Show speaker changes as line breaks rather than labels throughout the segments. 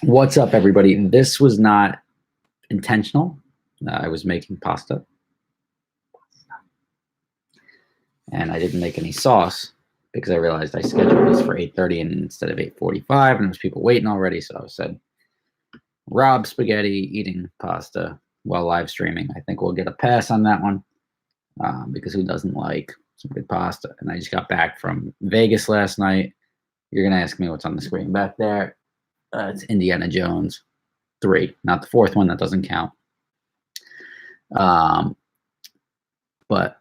What's up, everybody? This was not intentional. I was making pasta, and I didn't make any sauce because I realized I scheduled this for 8:30 and instead of 8:45, and there's people waiting already. So I said, Rob spaghetti eating pasta while live streaming. I think we'll get a pass on that one because who doesn't like some good pasta? And I just got back from Vegas last night. You're gonna ask me what's on the screen back there. It's Indiana Jones 3, not the fourth one, that doesn't count. But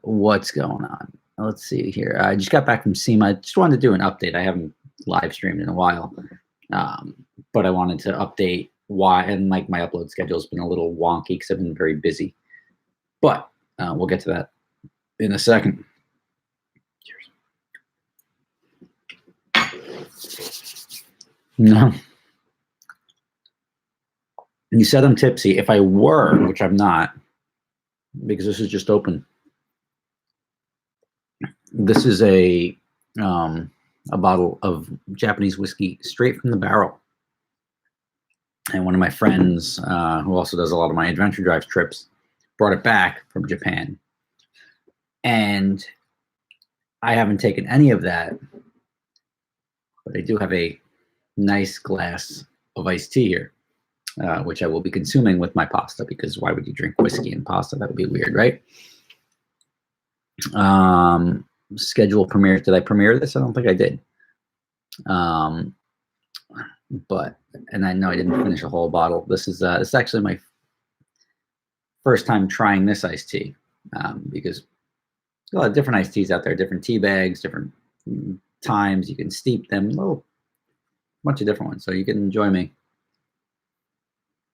what's going on? Let's see here. I just got back from SEMA. I just wanted to do an update. I haven't live streamed in a while, but I wanted to update why, and like my upload schedule has been a little wonky because I've been very busy. But we'll get to that in a second. Cheers. No. You said I'm tipsy. If I were, which I'm not, because this is just open. This is a bottle of Japanese whiskey straight from the barrel. And one of my friends, who also does a lot of my adventure drive trips, brought it back from Japan. And I haven't taken any of that, but I do have a nice glass of iced tea here, which I will be consuming with my pasta, because why would you drink whiskey and pasta? That would be weird, right? Schedule premiere. Did I premiere this? I don't think I did. But, and I know I didn't finish a whole bottle. This is actually my first time trying this iced tea, because there's a lot of different iced teas out there, different tea bags, different times you can steep them, a bunch of different ones. So you can enjoy me.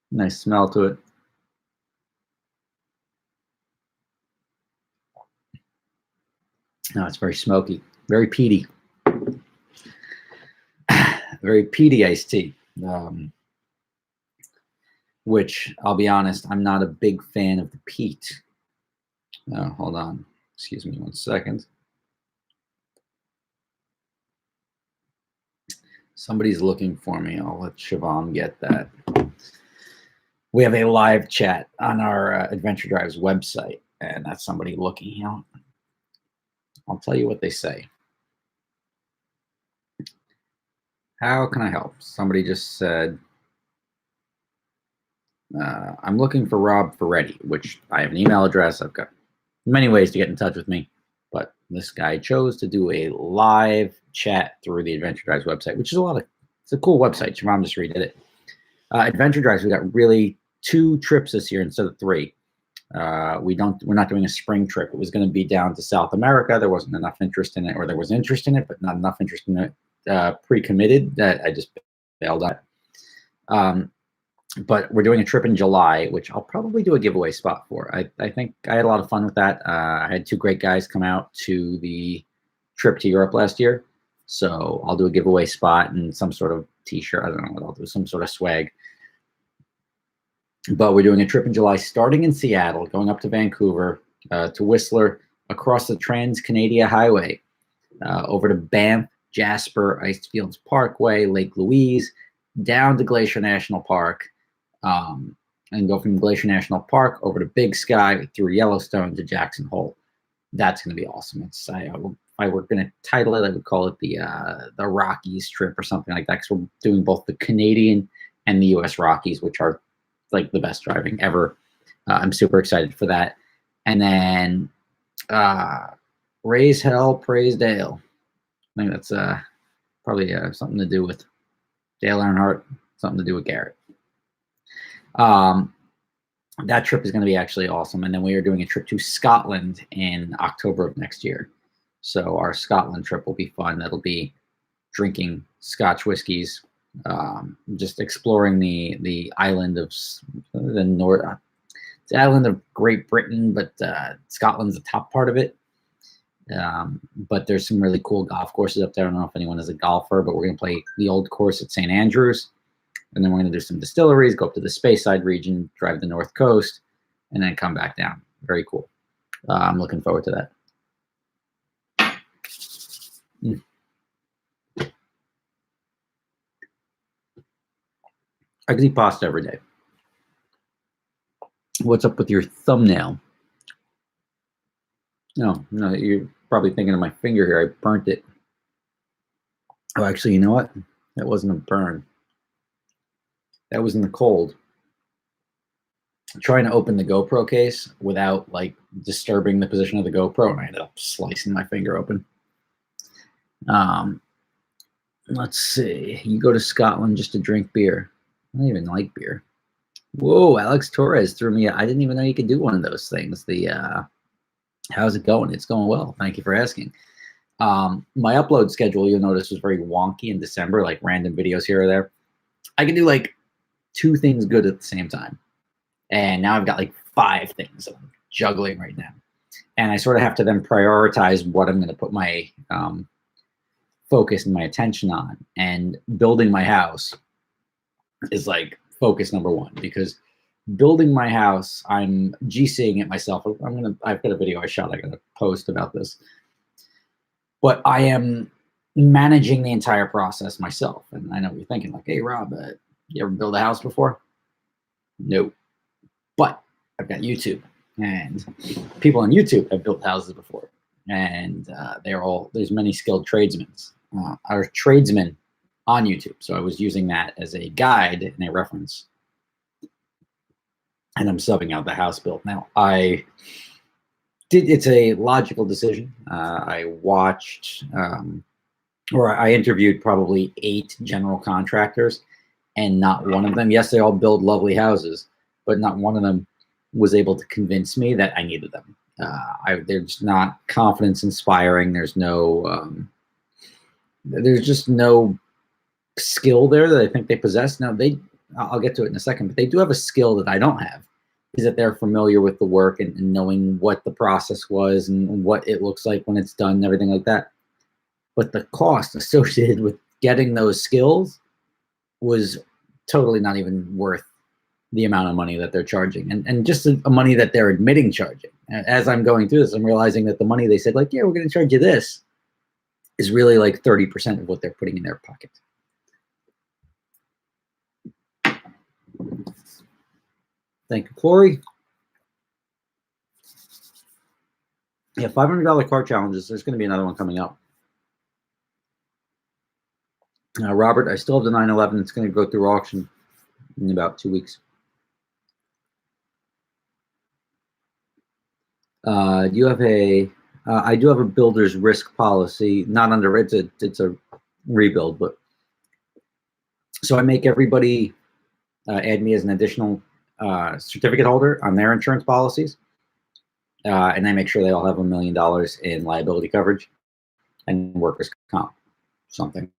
Nice smell to it. No, it's very smoky, very peaty. Very peaty iced tea, which I'll be honest, I'm not a big fan of the peat. Hold on, excuse me 1 second. Somebody's looking for me. I'll let Siobhan get that. We have a live chat on our Adventure Drives website, and that's somebody looking here. I'll tell you what they say. How can I help? Somebody just said, I'm looking for Rob Ferretti, which I have an email address. I've got many ways to get in touch with me, but this guy chose to do a live chat through the Adventure Drives website, which is it's a cool website. Siobhan just redid it. Adventure Drives, we got really 2 trips this year instead of 3. We're not doing a spring trip. It was going to be down to South America. There wasn't enough interest in it, or there was interest in it, but not enough interest in it pre-committed, that I just bailed on. But we're doing a trip in July, which I'll probably do a giveaway spot for. I think I had a lot of fun with that. I had 2 great guys come out to the trip to Europe last year. So I'll do a giveaway spot and some sort of t-shirt. I don't know what I'll do, some sort of swag. But we're doing a trip in July, starting in Seattle, going up to Vancouver, to Whistler, across the Trans-Canada Highway, over to Banff, Jasper, Icefields Parkway, Lake Louise, down to Glacier National Park, and go from Glacier National Park over to Big Sky, through Yellowstone to Jackson Hole. That's going to be awesome. If I were going to title it, I would call it the Rockies trip or something like that, because we're doing both the Canadian and the U.S. Rockies, which are like the best driving ever. I'm super excited for that. And then Raise Hell, Praise Dale. I think that's probably something to do with Dale Earnhardt, something to do with Garrett. That trip is going to be actually awesome. And then we are doing a trip to Scotland in October of next year. So our Scotland trip will be fun. That'll be drinking Scotch whiskeys, just exploring the island of the island of Great Britain, but Scotland's the top part of it. But there's some really cool golf courses up there. I don't know if anyone is a golfer, but we're going to play the old course at St. Andrews. And then we're going to do some distilleries, go up to the Speyside region, drive the North Coast, and then come back down. Very cool. I'm looking forward to that. I could eat pasta every day. What's up with your thumbnail? No, you're probably thinking of my finger here. I burnt it. Oh, actually, you know what? That wasn't a burn. That was in the cold. Trying to open the GoPro case without like disturbing the position of the GoPro, and I ended up slicing my finger open. Let's see. You go to Scotland just to drink beer. I don't even like beer. Whoa, Alex Torres threw me. I didn't even know you could do one of those things. How's it going? It's going well. Thank you for asking. My upload schedule, you'll notice, was very wonky in December, like random videos here or there. I can do like 2 things good at the same time. And now I've got like 5 things I'm juggling right now. And I sort of have to then prioritize what I'm going to put my focus and my attention on. And building my house is like focus number 1, because building my house, I'm GCing it myself. I've got a video I shot I gotta post about this. But I am managing the entire process myself. And I know you're thinking like, hey, Rob, you ever build a house before? No. But I've got YouTube, and people on YouTube have built houses before. And there's many skilled tradesmen or tradesmen on YouTube. So I was using that as a guide and a reference. And I'm subbing out the house build. Now, it's a logical decision. I watched, or I interviewed probably 8 general contractors, and not one of them, yes, they all build lovely houses, but not one of them was able to convince me that I needed them. They're just not confidence inspiring. There's just no skill there that I think they possess. Now, I'll get to it in a second, but they do have a skill that I don't have, is that they're familiar with the work and knowing what the process was and what it looks like when it's done and everything like that. But the cost associated with getting those skills was totally not even worth the amount of money that they're charging, and just the money that they're admitting charging. As I'm going through this, I'm realizing that the money they said, like, yeah, we're going to charge you this, is really like 30% of what they're putting in their pocket. Thank you, Corey. Yeah, $500 car challenges. There's going to be another one coming up. Robert, I still have the 911. It's going to go through auction in about 2 weeks. Do you have I do have a builder's risk policy, not under it's a rebuild, but so I make everybody add me as an additional certificate holder on their insurance policies, and I make sure they all have $1 million in liability coverage and workers' comp, something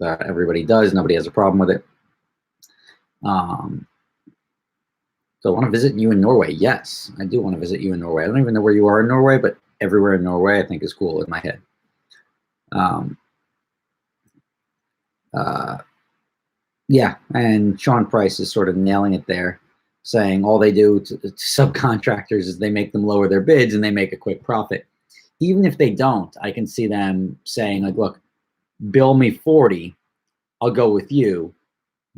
that everybody does. Nobody has a problem with it. So I want to visit you in Norway. Yes, I do want to visit you in Norway. I don't even know where you are in Norway, but everywhere in Norway I think is cool in my head. Yeah, and Sean Price is sort of nailing it there, saying all they do to subcontractors is they make them lower their bids and they make a quick profit. Even if they don't, I can see them saying, like, look, bill me 40, I'll go with you,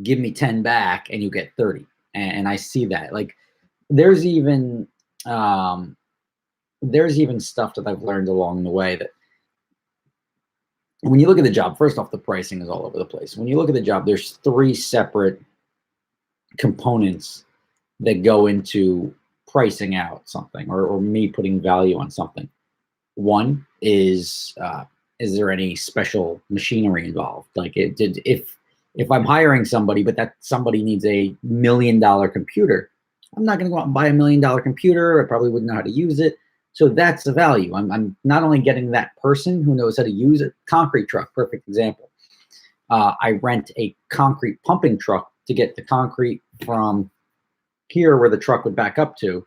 give me 10 back, and you get 30. And I see that. Like, there's even stuff that I've learned along the way that when you look at the job, first off, the pricing is all over the place. When you look at the job, there's 3 separate components that go into pricing out something or me putting value on something. One is there any special machinery involved? Like, if I'm hiring somebody, but that somebody needs a $1 million computer, I'm not going to go out and buy $1 million computer. I probably wouldn't know how to use it. So that's the value. I'm not only getting that person who knows how to use a concrete truck, perfect example. I rent a concrete pumping truck to get the concrete from here where the truck would back up to.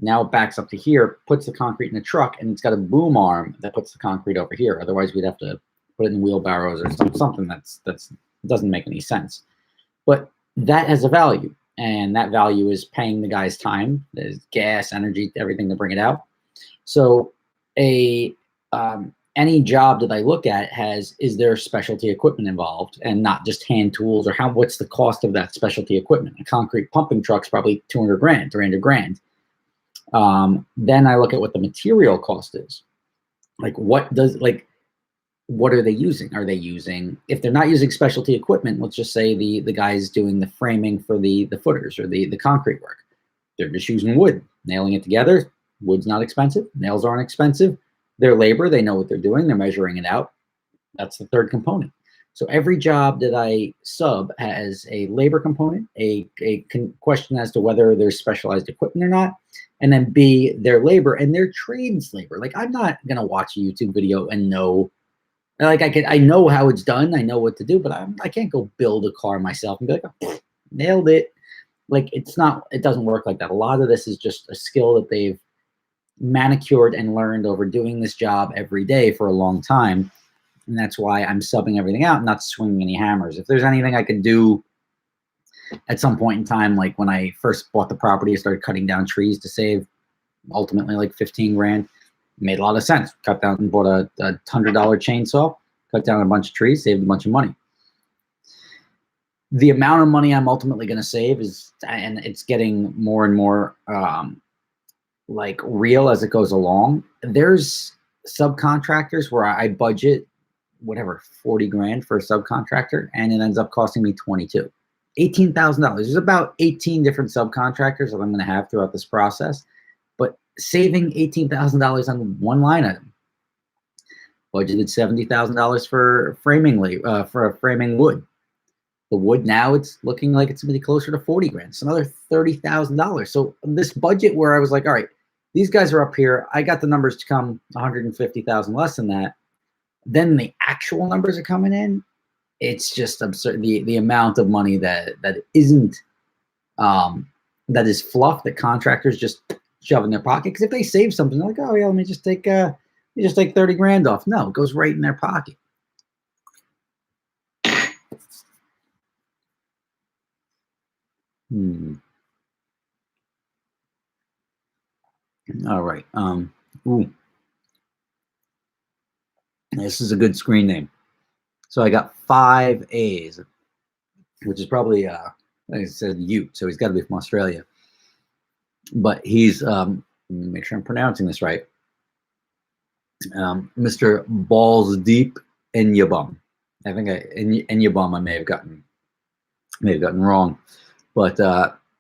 Now it backs up to here, puts the concrete in the truck, and it's got a boom arm that puts the concrete over here. Otherwise, we'd have to put it in wheelbarrows or something that's doesn't make any sense. But that has a value, and that value is paying the guy's time. There's gas, energy, everything to bring it out. So and any job that I look at is there specialty equipment involved and not just hand tools, or what's the cost of that specialty equipment? A concrete pumping truck's probably 200 grand, 300 grand. Then I look at what the material cost is. Like what are they using? Are they using, if they're not using specialty equipment, let's just say the guy's doing the framing for the footers or the concrete work. They're just using wood, nailing it together. Wood's not expensive. Nails aren't expensive. Their labor, they know what they're doing. They're measuring it out. That's the third component. So every job that I sub has a labor component, a question as to whether there's specialized equipment or not, and then B, their labor and their trades labor. Like, I'm not going to watch a YouTube video and know, like, I know how it's done. I know what to do, but I can't go build a car myself and be like, oh, nailed it. Like, it doesn't work like that. A lot of this is just a skill that they've manicured and learned over doing this job every day for a long time. And that's why I'm subbing everything out, not swinging any hammers. If there's anything I could do at some point in time, like when I first bought the property, I started cutting down trees to save ultimately like 15 grand. It made a lot of sense. Cut down and bought a $100 chainsaw, cut down a bunch of trees, saved a bunch of money. The amount of money I'm ultimately going to save and it's getting more and more like real as it goes along. There's subcontractors where I budget whatever 40 grand for a subcontractor and it ends up costing me 22. $18,000. There's about 18 different subcontractors that I'm going to have throughout this process, but saving $18,000 on one line item. Budgeted $70,000 for framing wood. The wood now, it's looking like it's going to be closer to 40 grand. It's another $30,000. So this budget where I was like, all right, these guys are up here. I got the numbers to come 150,000 less than that. Then the actual numbers are coming in. It's just absurd. The amount of money that isn't, that is fluff that contractors just shove in their pocket. Because if they save something, they're like, oh yeah, let me just take 30 grand off. No, it goes right in their pocket. All right. Ooh. This is a good screen name. So I got 5 A's, which is probably, like I said, Ute. So he's got to be from Australia. But he's, let me make sure I'm pronouncing this right. Mr. Balls Deep Enyabum. I think Enyabum I may have gotten wrong. But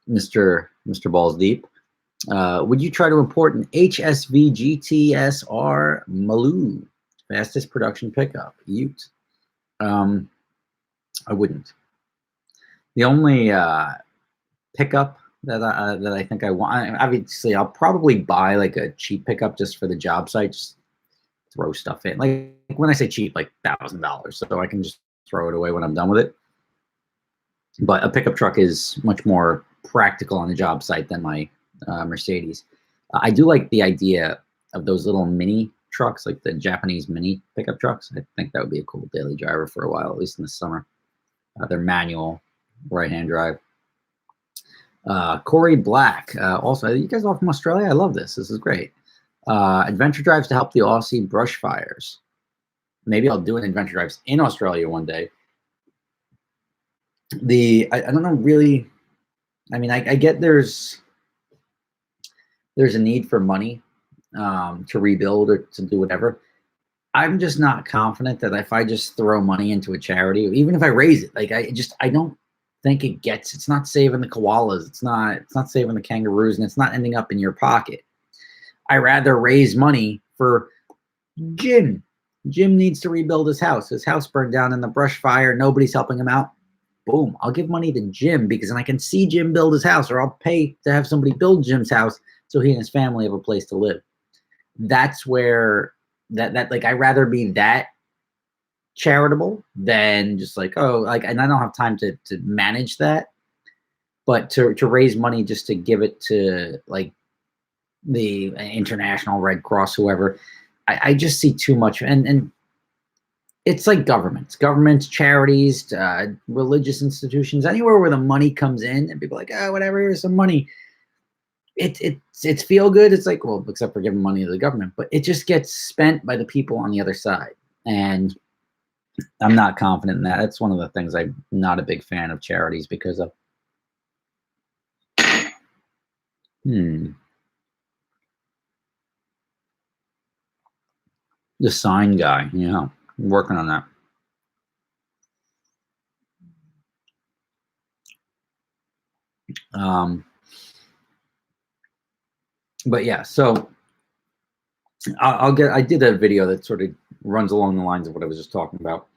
Mr. Balls Deep, would you try to import an HSV GTSR Maloo? Fastest production pickup, Ute. I wouldn't. The only pickup that I think I want, obviously, I'll probably buy like a cheap pickup just for the job site, just throw stuff in. Like when I say cheap, like $1,000, so I can just throw it away when I'm done with it. But a pickup truck is much more practical on the job site than my Mercedes. I do like the idea of those little mini trucks, like the Japanese mini pickup trucks. I think that would be a cool daily driver for a while, at least in the summer. They're manual, right-hand drive. Corey Black, also, you guys all from Australia? I love this. This is great. Adventure drives to help the Aussie brush fires. Maybe I'll do an adventure drives in Australia one day. I don't know really. I mean, I get there's a need for money to rebuild or to do whatever. I'm just not confident that if I just throw money into a charity, even if I raise it, like I don't think it's not saving the koalas, it's not saving the kangaroos, and it's not ending up in your pocket. I rather raise money for Jim. Jim needs to rebuild his house. His house burned down in the brush fire. Nobody's helping him out. Boom. I'll give money to Jim because then I can see Jim build his house, or I'll pay to have somebody build Jim's house so he and his family have a place to live. That's where that like, I'd rather be that charitable than just like, oh, like, and I don't have time to manage that, but to raise money just to give it to like the International Red Cross, whoever. I just see too much, and it's like governments, charities, religious institutions, anywhere where the money comes in and people are like, oh, whatever, here's some money. it's feel good. It's like, well, except for giving money to the government, but it just gets spent by the people on the other side. And I'm not confident in that. That's one of the things I'm not a big fan of charities because of. The sign guy, yeah, I'm working on that. But yeah, so I did a video that sort of runs along the lines of what I was just talking about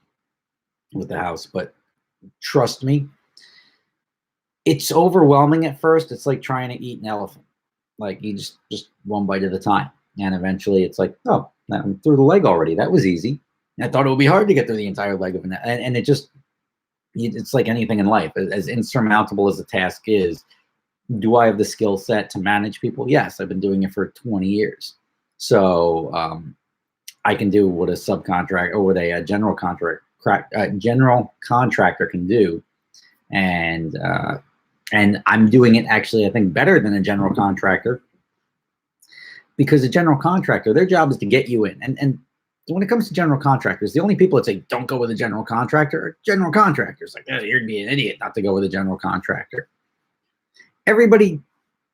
with the house, but trust me, it's overwhelming at first. It's like trying to eat an elephant. Like you just one bite at a time. And eventually it's like, oh, I'm through the leg already. That was easy. I thought it would be hard to get through the entire leg of an, and it just, it's like anything in life, as insurmountable as the task is. Do I have the skill set to manage people? Yes, I've been doing it for 20 years. So I can do what a subcontractor or what a general contractor can do. And I'm doing it actually, I think, better than a general contractor, because a general contractor, their job is to get you in. And when it comes to general contractors, the only people that say don't go with a general contractor are general contractors. Like, oh, you're gonna be an idiot not to go with a general contractor. Everybody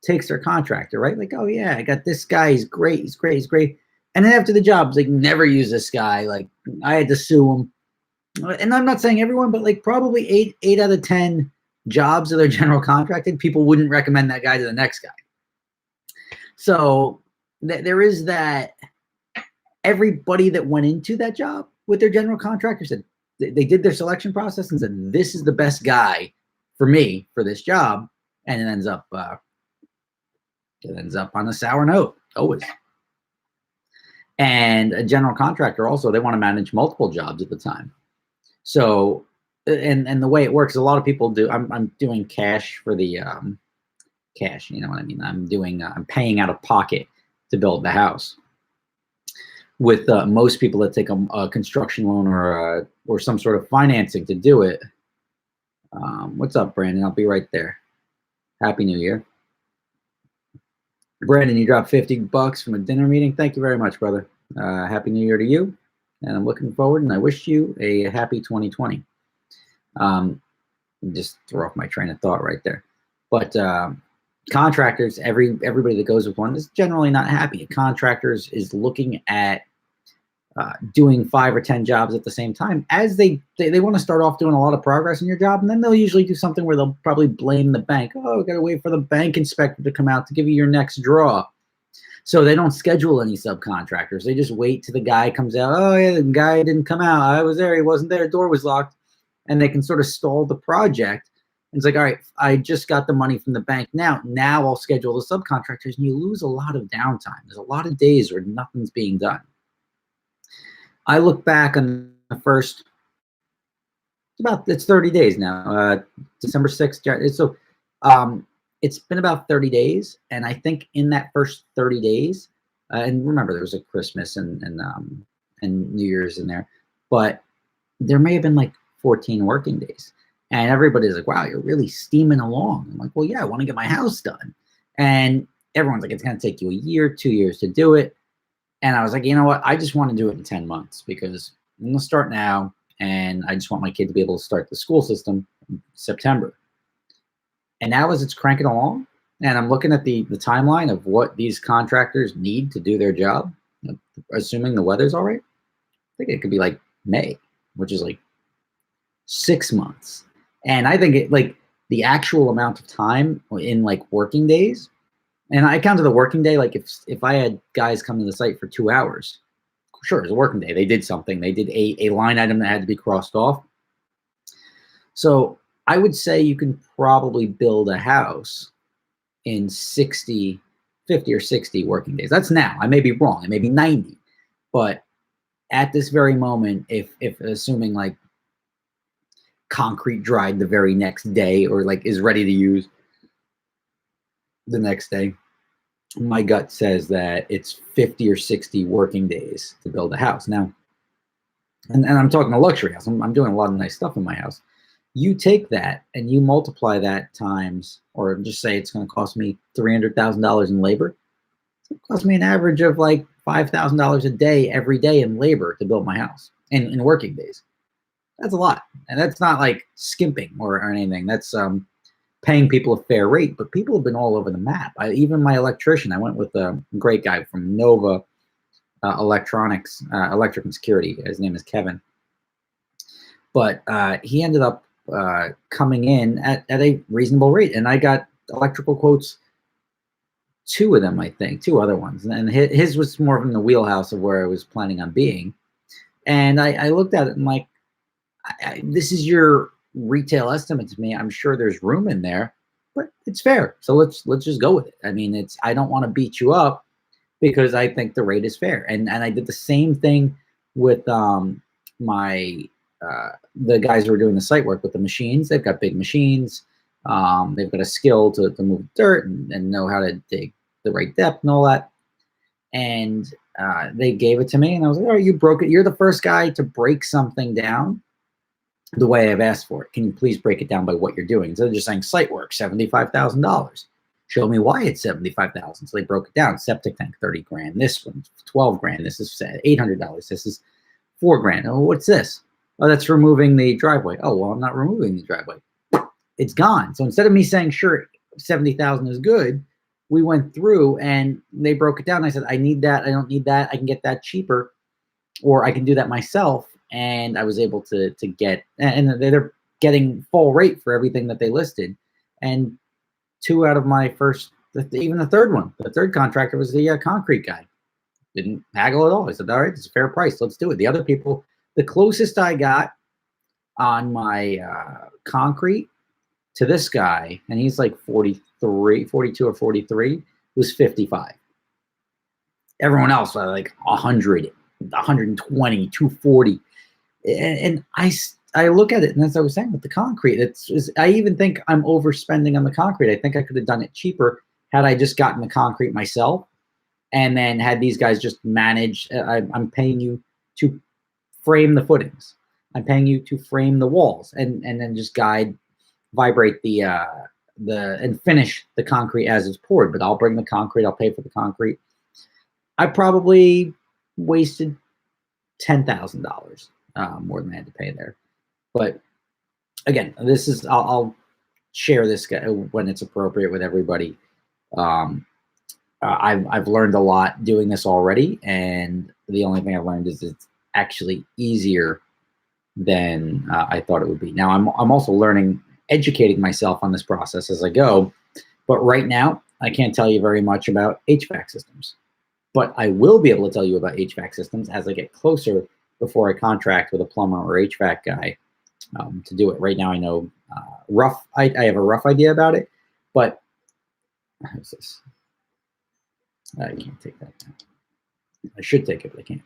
takes their contractor, right? Like, oh yeah, I got this guy. He's great. He's great. He's great. And then after the job, it's like, never use this guy. Like, I had to sue him. And I'm not saying everyone, but like probably 8 out of 10 jobs that are general contracted, people wouldn't recommend that guy to the next guy. So there is that. Everybody that went into that job with their general contractor said they did their selection process and said, this is the best guy for me for this job. And it ends up on a sour note, always. And a general contractor also, they want to manage multiple jobs at the time. So, and the way it works, a lot of people do. I'm doing cash for the cash. You know what I mean? I'm paying out of pocket to build the house. With most people that take a construction loan or some sort of financing to do it. What's up, Brandon? I'll be right there. Happy New Year. Brandon, you dropped $50 from a dinner meeting. Thank you very much, brother. Happy New Year to you. And I'm looking forward, and I wish you a happy 2020. Just throw off my train of thought right there. But contractors, everybody that goes with one is generally not happy. Contractors is looking at doing 5 or 10 jobs at the same time, as they want to start off doing a lot of progress in your job, and then they'll usually do something where they'll probably blame the bank. Oh, we got to wait for the bank inspector to come out to give you your next draw. So they don't schedule any subcontractors. They just wait till the guy comes out. Oh yeah, the guy didn't come out. I was there. He wasn't there. Door was locked. And they can sort of stall the project. And it's like, all right, I just got the money from the bank. Now I'll schedule the subcontractors, and you lose a lot of downtime. There's a lot of days where nothing's being done. I look back on the first, it's 30 days now, December 6th. So it's been about 30 days. And I think in that first 30 days, and remember there was a Christmas and New Year's in there, but there may have been like 14 working days. And everybody's like, wow, you're really steaming along. I'm like, well, yeah, I want to get my house done. And everyone's like, it's going to take you a year, 2 years to do it. And I was like, you know what? I just want to do it in 10 months because I'm going to start now. And I just want my kid to be able to start the school system in September. And now as it's cranking along, and I'm looking at the timeline of what these contractors need to do their job, assuming the weather's all right, I think it could be like May, which is like 6 months. And I think it, like the actual amount of time in like working days, and I counted the working day, like if I had guys come to the site for 2 hours, sure, it's a working day. They did something. They did a line item that had to be crossed off. So I would say you can probably build a house in 50 or 60 working days. That's now. I may be wrong. It may be 90. But at this very moment, if assuming like concrete dried the very next day or like is ready to use the next day, my gut says that it's 50 or 60 working days to build a house. Now, and I'm talking a luxury house. I'm doing a lot of nice stuff in my house. You take that and you multiply that times, or just say it's going to cost me $300,000 in labor. It costs me an average of like $5,000 a day every day in labor to build my house in working days. That's a lot. And that's not like skimping or anything. That's paying people a fair rate. But people have been all over the map. Even my electrician, I went with a great guy from Nova Electronics, Electric and Security. His name is Kevin. But he ended up coming in at a reasonable rate. And I got electrical quotes, 2 of them, I think, 2 other ones. And his was more in the wheelhouse of where I was planning on being. And I looked at it and like, this is your retail estimate to me. I'm sure there's room in there, but it's fair. So let's just go with it. I mean, I don't want to beat you up because I think the rate is fair. And I did the same thing with my the guys who are doing the site work with the machines. They've got big machines. They've got a skill to move dirt and know how to dig the right depth and all that. And they gave it to me, and I was like, "Oh, you broke it. You're the first guy to break something down the way I've asked for it. Can you please break it down by what you're doing?" Instead of just saying site work, $75,000. Show me why it's $75,000. So they broke it down. Septic tank, 30 grand. This one's 12 grand. This is $800. This is $4 grand. Oh, what's this? Oh, that's removing the driveway. Oh, well, I'm not removing the driveway. It's gone. So instead of me saying, sure, 70,000 is good, we went through and they broke it down. I said, I need that. I don't need that. I can get that cheaper, or I can do that myself. And I was able to get, and they're getting full rate for everything that they listed. And 2 out of my first, even the third one, the third contractor was the concrete guy. Didn't haggle at all. I said, all right, it's a fair price. Let's do it. The other people, the closest I got on my concrete to this guy, and he's like 42 or 43, was 55. Everyone else was like 100, 120, 240. And I look at it, and as I was saying with the concrete, I even think I'm overspending on the concrete. I think I could have done it cheaper had I just gotten the concrete myself, and then had these guys just manage. I'm paying you to frame the footings. I'm paying you to frame the walls, and then just vibrate the and finish the concrete as it's poured. But I'll bring the concrete. I'll pay for the concrete. I probably wasted $10,000 more than I had to pay there. But again, this is I'll share this when it's appropriate with everybody. I've learned a lot doing this already, and the only thing I've learned is it's actually easier than I thought it would be. Now I'm also learning, educating myself on this process as I go. But right now, I can't tell you very much about HVAC systems. But I will be able to tell you about HVAC systems as I get closer, before I contract with a plumber or HVAC guy to do it. Right now, I know I have a rough idea about it, but how's this? I can't take that now. I should take it, but I can't.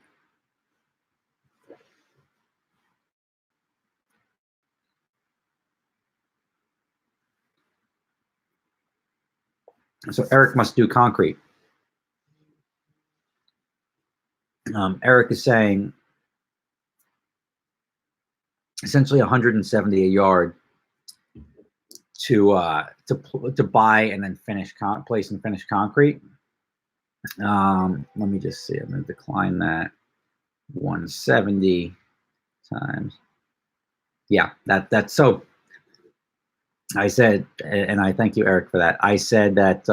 So Eric must do concrete. Eric is saying essentially 170 a yard to buy and then place and finish concrete. Let me just see. I'm going to decline that. 170 times. Yeah, that's so. I said, and I thank you, Eric, for that. I said that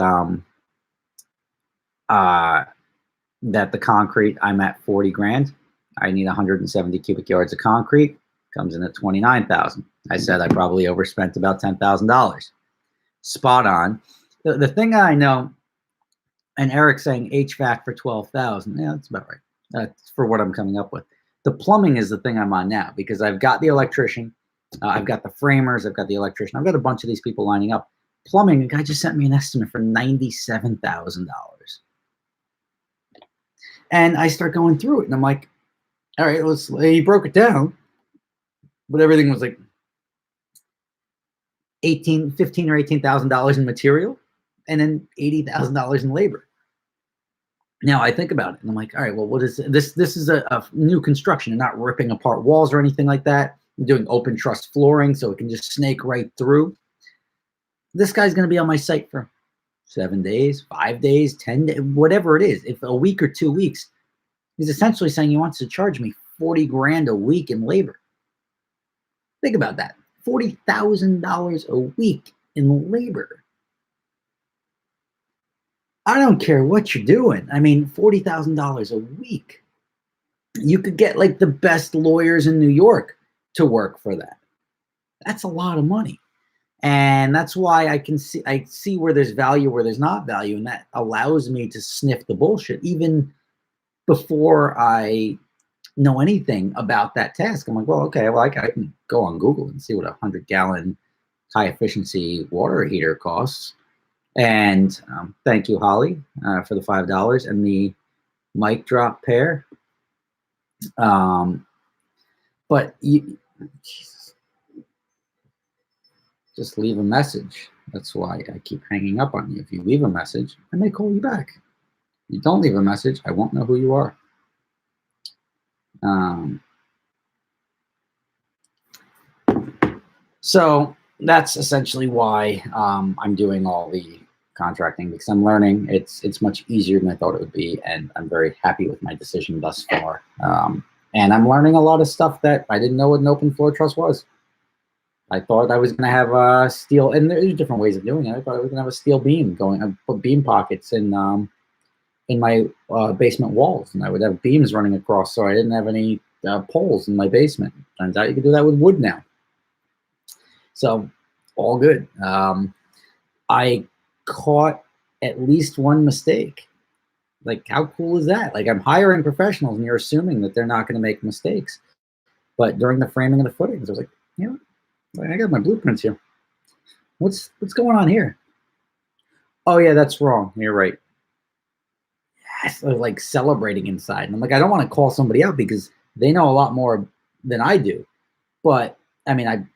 that the concrete, I'm at 40 grand. I need 170 cubic yards of concrete. Comes in at 29,000. I said I probably overspent about $10,000. Spot on. The thing I know, and Eric's saying HVAC for 12,000. Yeah, that's about right. That's for what I'm coming up with. The plumbing is the thing I'm on now, because I've got the electrician, I've got the framers, I've got the electrician, I've got a bunch of these people lining up. Plumbing, a guy just sent me an estimate for $97,000. And I start going through it, and I'm like, all right, he broke it down, but everything was like $15,000 or $18,000 in material, and then $80,000 in labor. Now I think about it, and I'm like, all right, well, what is this? This is a new construction. You're not ripping apart walls or anything like that. I'm doing open truss flooring so it can just snake right through. This guy's going to be on my site for 7 days, 5 days, 10 days, whatever it is. If a week or 2 weeks, he's essentially saying he wants to charge me 40 grand a week in labor. Think about that. $40,000 a week in labor. I don't care what you're doing. I mean, $40,000 a week. You could get like the best lawyers in New York to work for that. That's a lot of money. And that's why I see where there's value, where there's not value, and that allows me to sniff the bullshit even before I know anything about that task. I'm like, well, okay, well, I can go on Google and see what a 100-gallon high efficiency water heater costs. And thank you, Holly, for the $5 and the mic drop pair. But Jesus, just leave a message. That's why I keep hanging up on you. If you leave a message, I may call you back. If you don't leave a message, I won't know who you are. So that's essentially why I'm doing all the contracting, because I'm learning. It's much easier than I thought it would be, and I'm very happy with my decision thus far. And I'm learning a lot of stuff that I didn't know what an open floor truss was. I thought I was going to have a steel, and there's different ways of doing it. I thought I was going to have a steel beam going. I put beam pockets in my basement walls, and I would have beams running across, so I didn't have any poles in my basement. Turns out you can do that with wood now. So all good. I caught at least one mistake. Like, how cool is that? Like, I'm hiring professionals, and you're assuming that they're not going to make mistakes. But during the framing of the footings, I was like, you know, I got my blueprints here. What's going on here? Oh yeah, that's wrong. You're right. Yes, I was like celebrating inside, and I'm like, I don't want to call somebody out because they know a lot more than I do. But I mean,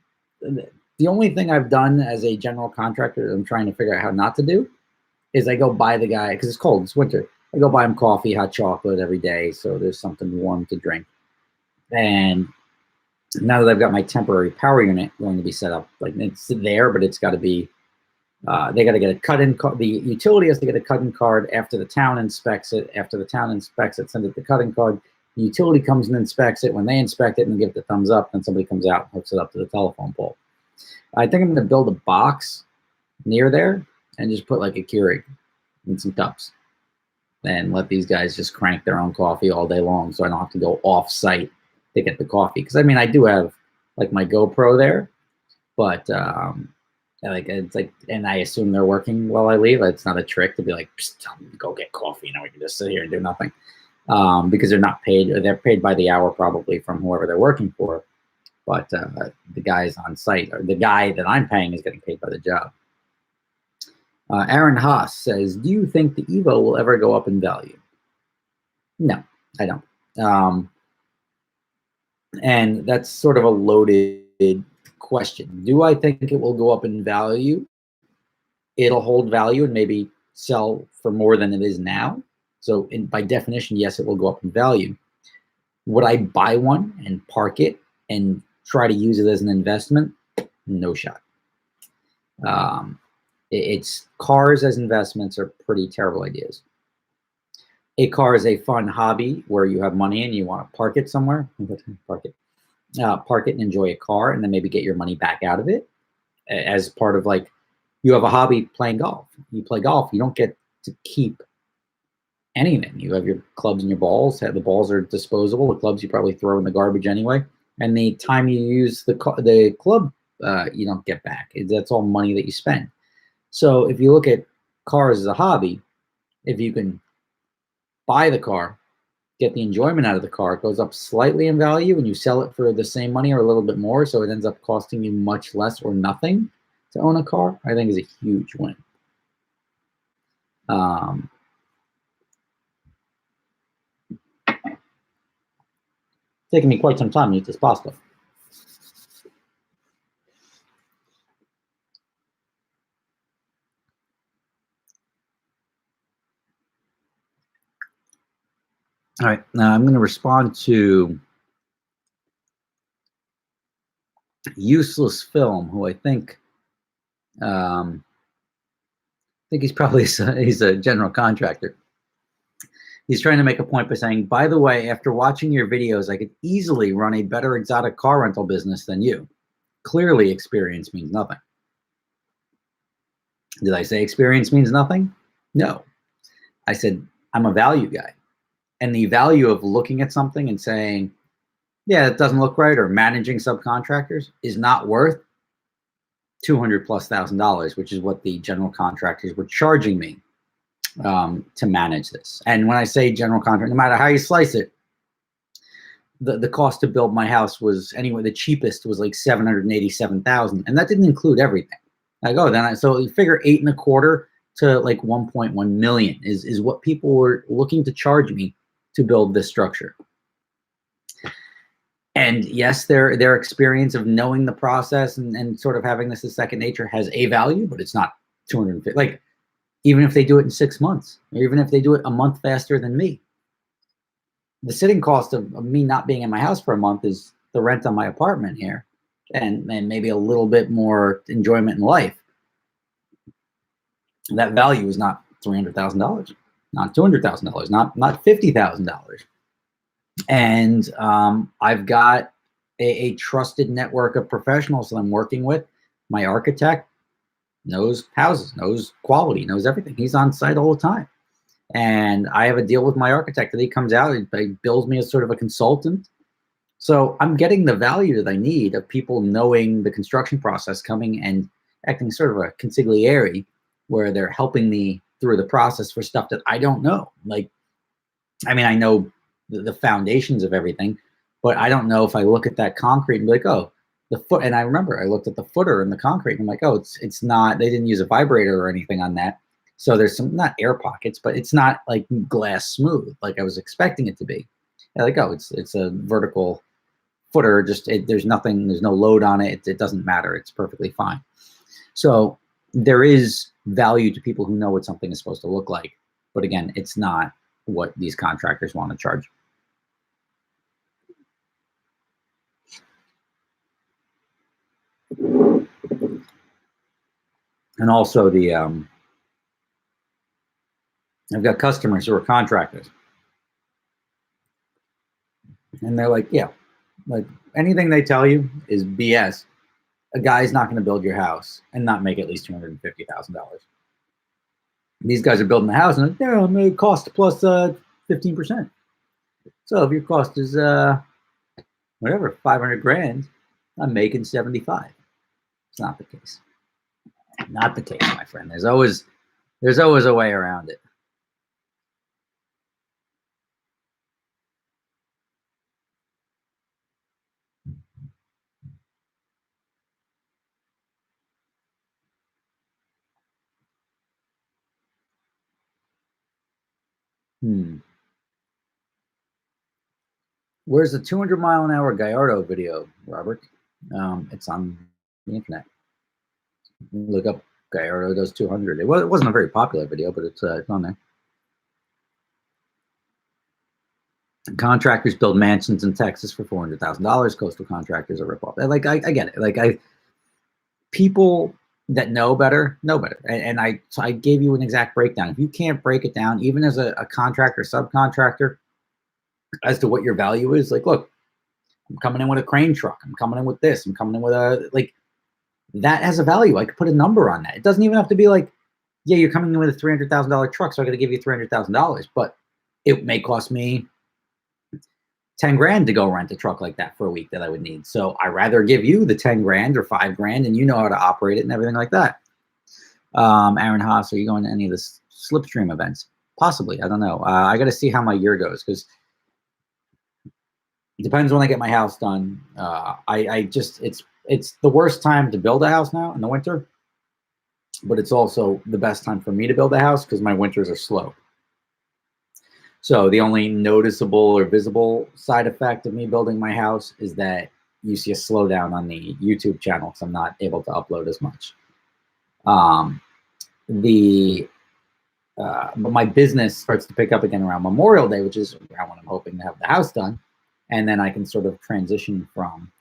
the only thing I've done as a general contractor that I'm trying to figure out how not to do is I go buy the guy, because it's cold, it's winter. I go buy him coffee, hot chocolate every day, so there's something warm to drink. And now that I've got my temporary power unit going to be set up, like it's there, but it's got to be, they got to get a cut-in card. The utility has to get a cut-in card after the town inspects it. After the town inspects it, send it the cut-in card. The utility comes and inspects it. When they inspect it and give it the thumbs up, then somebody comes out and hooks it up to the telephone pole. I think I'm going to build a box near there and just put like a Keurig and some cups and let these guys just crank their own coffee all day long, so I don't have to go off-site to get the coffee. Because I mean, I do have like my GoPro there, but like it's like, and I assume they're working while I leave. It's not a trick to be like, tell me to go get coffee, and we can just sit here and do nothing, because they're not paid. Or they're paid by the hour probably from whoever they're working for. But the guys on site, or the guy that I'm paying, is getting paid by the job. Aaron Haas says, do you think the Evo will ever go up in value? No, I don't. And that's sort of a loaded question. Do I think it will go up in value? It'll hold value and maybe sell for more than it is now. So by definition, yes, it will go up in value. Would I buy one and park it and try to use it as an investment? No shot. It's cars as investments are pretty terrible ideas. A car is a fun hobby where you have money and you want to park it somewhere. Park it and enjoy a car, and then maybe get your money back out of it as part of, like, you have a hobby playing golf. You play golf, you don't get to keep anything. You have your clubs and your balls. The balls are disposable. The clubs you probably throw in the garbage anyway. And the time you use the club, you don't get back. That's all money that you spend. So if you look at cars as a hobby, if you can buy the car, get the enjoyment out of the car, it goes up slightly in value, and you sell it for the same money or a little bit more, so it ends up costing you much less or nothing to own a car, I think is a huge win. Taking me quite some time to eat this pasta. All right, now I'm going to respond to Useless Film, who I think he's probably he's a general contractor. He's trying to make a point by saying, by the way, after watching your videos, I could easily run a better exotic car rental business than you. Clearly, experience means nothing. Did I say experience means nothing? No. I said, I'm a value guy. And the value of looking at something and saying, yeah, it doesn't look right, or managing subcontractors is not worth $200,000+, which is what the general contractors were charging me to manage this. And when I say general contractor, no matter how you slice it, the cost to build my house was, anyway, the cheapest was like $787,000, and that didn't include everything. Like, oh, then so you figure 8.25 to like 1.1 million is what people were looking to charge me to build this structure. And yes, their experience of knowing the process and sort of having this as second nature has a value, but it's not 250. Like, even if they do it in 6 months, or even if they do it a month faster than me, the sitting cost of me not being in my house for a month is the rent on my apartment here, and maybe a little bit more enjoyment in life. That value is not $300,000, not $200,000, not $50,000. And I've got a trusted network of professionals that I'm working with. My architect knows houses, knows quality, knows everything. He's on site all the time. And I have a deal with my architect that he comes out and he bills me as sort of a consultant. So I'm getting the value that I need of people knowing the construction process, coming and acting sort of a consigliere, where they're helping me through the process for stuff that I don't know. Like, I mean, I know the foundations of everything, but I don't know if I look at that concrete and be like, oh, the foot. And I remember I looked at the footer in the concrete and I'm like, oh, it's not, they didn't use a vibrator or anything on that. So there's some, not air pockets, but it's not like glass smooth like I was expecting it to be. And like, oh, it's a vertical footer. Just there's nothing, there's no load on it. It doesn't matter. It's perfectly fine. So there is value to people who know what something is supposed to look like. But again, it's not what these contractors want to charge. And also the I've got customers who are contractors, and they're like, yeah, like anything they tell you is BS. A guy's not going to build your house and not make at least $250,000. These guys are building the house and they're like, yeah, cost plus 15%. So if your cost is whatever, 500 grand, I'm making 75. It's not the case. Not the case, my friend. There's always a way around it. Where's the 200-mile-an-hour Gallardo video, Robert? It's on the internet. Look up Gallardo does 200. It wasn't a very popular video, but it's on there. Contractors build mansions in Texas for $400,000. Coastal contractors are ripoff. Like I get it. Like people that know better know better. And so I gave you an exact breakdown. If you can't break it down, even as a contractor, subcontractor, as to what your value is, like, look, I'm coming in with a crane truck. I'm coming in with this. I'm coming in with a, like, that has a value. I could put a number on that. It doesn't even have to be like, yeah, you're coming in with a $300,000 truck, so I got to give you $300,000. But it may cost me 10 grand to go rent a truck like that for a week that I would need. So I rather give you the 10 grand or 5 grand, and you know how to operate it and everything like that. Aaron Haas, are you going to any of the Slipstream events? Possibly. I don't know. I got to see how my year goes, because it depends when I get my house done. It's the worst time to build a house now in the winter, but it's also the best time for me to build a house because my winters are slow. So the only noticeable or visible side effect of me building my house is that you see a slowdown on the YouTube channel because I'm not able to upload as much. But my business starts to pick up again around Memorial Day, which is around when I'm hoping to have the house done. And then I can sort of transition from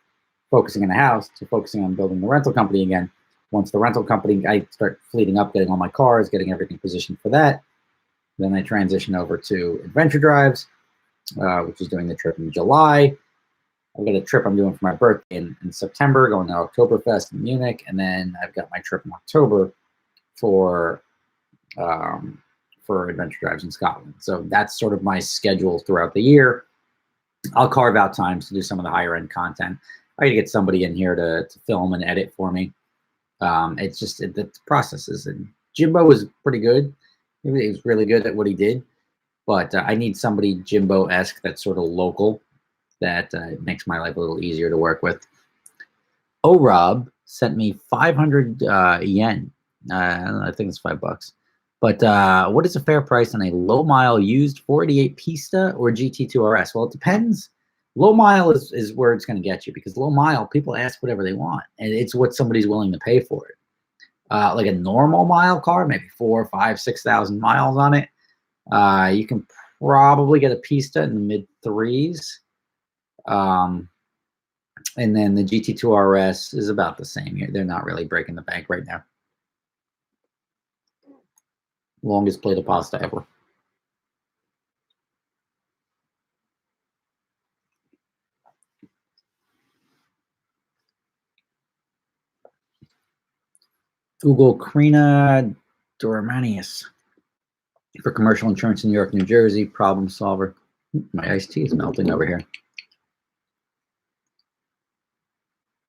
focusing on the house to focusing on building the rental company again. Once the rental company, I start fleeting up, getting all my cars, getting everything positioned for that. Then I transition over to Adventure Drives, which is doing the trip in July. I've got a trip I'm doing for my birthday in September, going to Oktoberfest in Munich, and then I've got my trip in October for Adventure Drives in Scotland. So that's sort of my schedule throughout the year. I'll carve out times to do some of the higher end content. I gotta get somebody in here to film and edit for me. It's just the processes. And Jimbo was pretty good. He was really good at what he did, but I need somebody Jimbo-esque that's sort of local, that makes my life a little easier to work with. Rob sent me 500 yen. I think it's $5. But what is a fair price on a low mile used 488 Pista or GT2 RS? Well, it depends. Low mile is where it's going to get you, because low mile, people ask whatever they want, and it's what somebody's willing to pay for it. Like a normal mile car, maybe 4,000, 5,000, 6,000 miles on it, you can probably get a Pista in the mid threes. And then the GT2 RS is about the same. They're not really breaking the bank right now. Longest plate of pasta ever. Google Krina Dormanius for commercial insurance in New York, New Jersey. Problem solver. My iced tea is melting over here.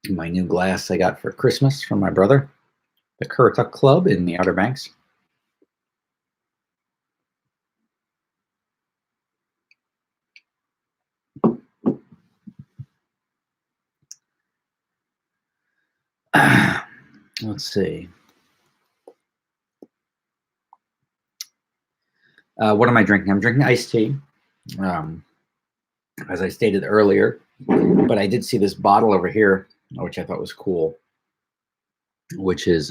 My new glass I got for Christmas from my brother, the Currituck Club in the Outer Banks. Let's see. What am I drinking? I'm drinking iced tea, as I stated earlier, but I did see this bottle over here, which I thought was cool, which is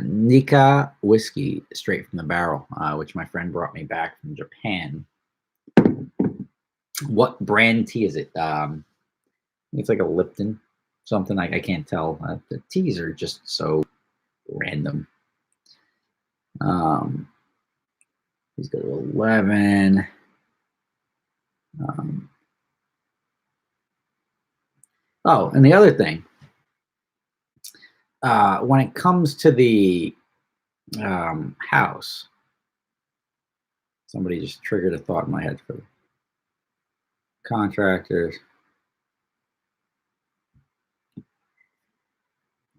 Nika whiskey straight from the barrel, which my friend brought me back from Japan. What brand tea is it? It's like a Lipton something. I can't tell. The teas are just so random. He's got 11. Oh, and the other thing, when it comes to the house, somebody just triggered a thought in my head for contractors.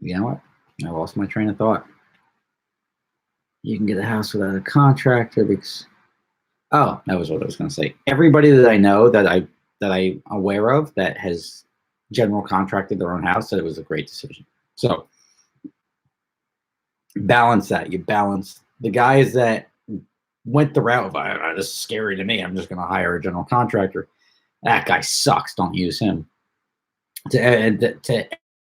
You know what? I lost my train of thought. You can get a house without a contractor because, oh, that was what I was going to say. Everybody that I know that I'm aware of that has general contracted their own house said it was a great decision. So balance that. You balance the guys that went the route of, this is scary to me, I'm just going to hire a general contractor. That guy sucks. Don't use him. To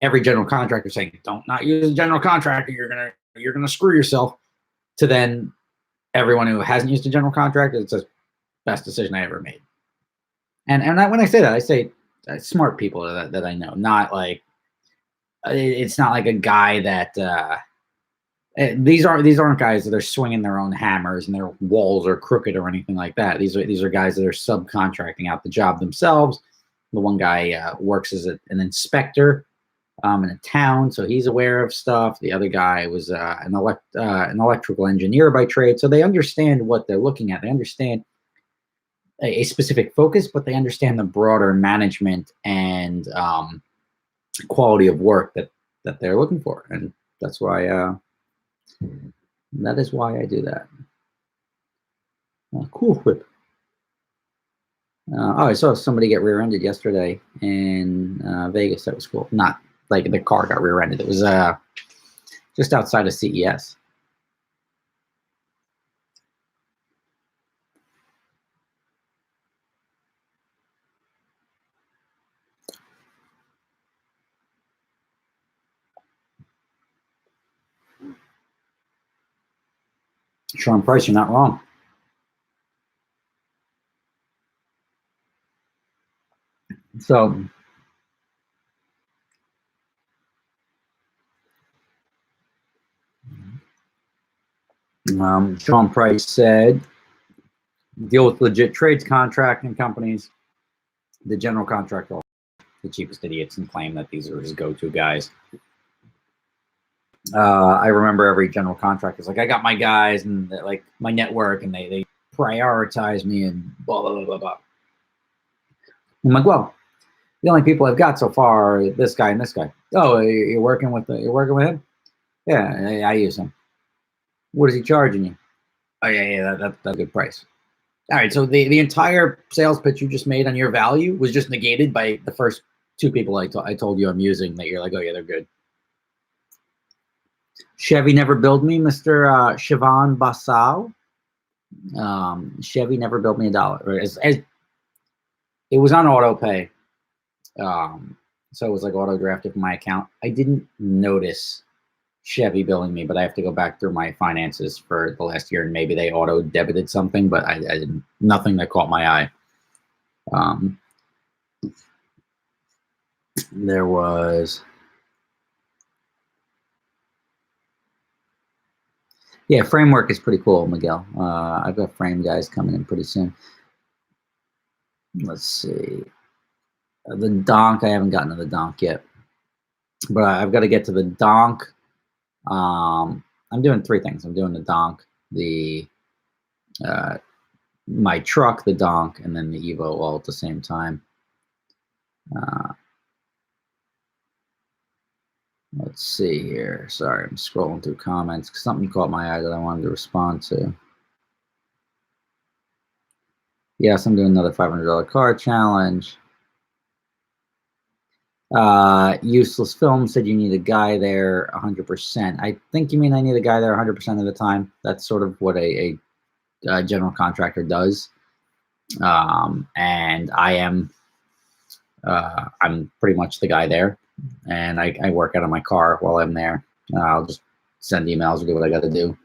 every general contractor saying, don't not use a general contractor. You're gonna screw yourself. To then everyone who hasn't used a general contractor, it's the best decision I ever made. And when I say that, I say smart people that I know, not like it's not like a guy that these aren't guys that are swinging their own hammers and their walls are crooked or anything like that. These are guys that are subcontracting out the job themselves. The one guy works as an inspector in a town, so he's aware of stuff. The other guy was an electrical engineer by trade, so they understand what they're looking at. They understand a specific focus, but they understand the broader management and quality of work that they're looking for, and that's why that is why I do that. Cool whip. Oh, I saw somebody get rear-ended yesterday in Vegas. That was cool. Not like the car got rear-ended. It was just outside of CES. Sean Price, you're not wrong. So Sean Price said, deal with legit trades contracting companies. The general contractor, the cheapest idiots, and claim that these are his go-to guys. I remember every general contractor is like, I got my guys and like my network, and they prioritize me and blah blah blah blah blah. I'm like, well, the only people I've got so far are this guy and this guy. Oh, you're working with him? Yeah, I use him. What is he charging you? Oh yeah, that's a good price. All right, so the entire sales pitch you just made on your value was just negated by the first two people I told you I'm using that you're like, oh yeah, they're good. Chevy never billed me, Mr. Siobhan Bassau. Chevy never billed me $1. It was on auto pay. So it was like auto drafted from my account. I didn't notice Chevy billing me, but I have to go back through my finances for the last year, and maybe they auto debited something, but I didn't, nothing that caught my eye. There was, yeah, framework is pretty cool, Miguel. I've got frame guys coming in pretty soon. Let's see. The donk, I haven't gotten to the donk yet, but I've got to get to the donk. I'm doing three things. I'm doing the donk, the my truck, the donk, and then the Evo all at the same time. Let's see here. Sorry, I'm scrolling through comments. Something caught my eye that I wanted to respond to. Yes, I'm doing another $500 car challenge. Useless Film said you need a guy there 100%. I think you mean I need a guy there 100% of the time. That's sort of what a general contractor does. And I am, I'm pretty much the guy there, and I work out of my car while I'm there. I'll just send emails or do what I got to do.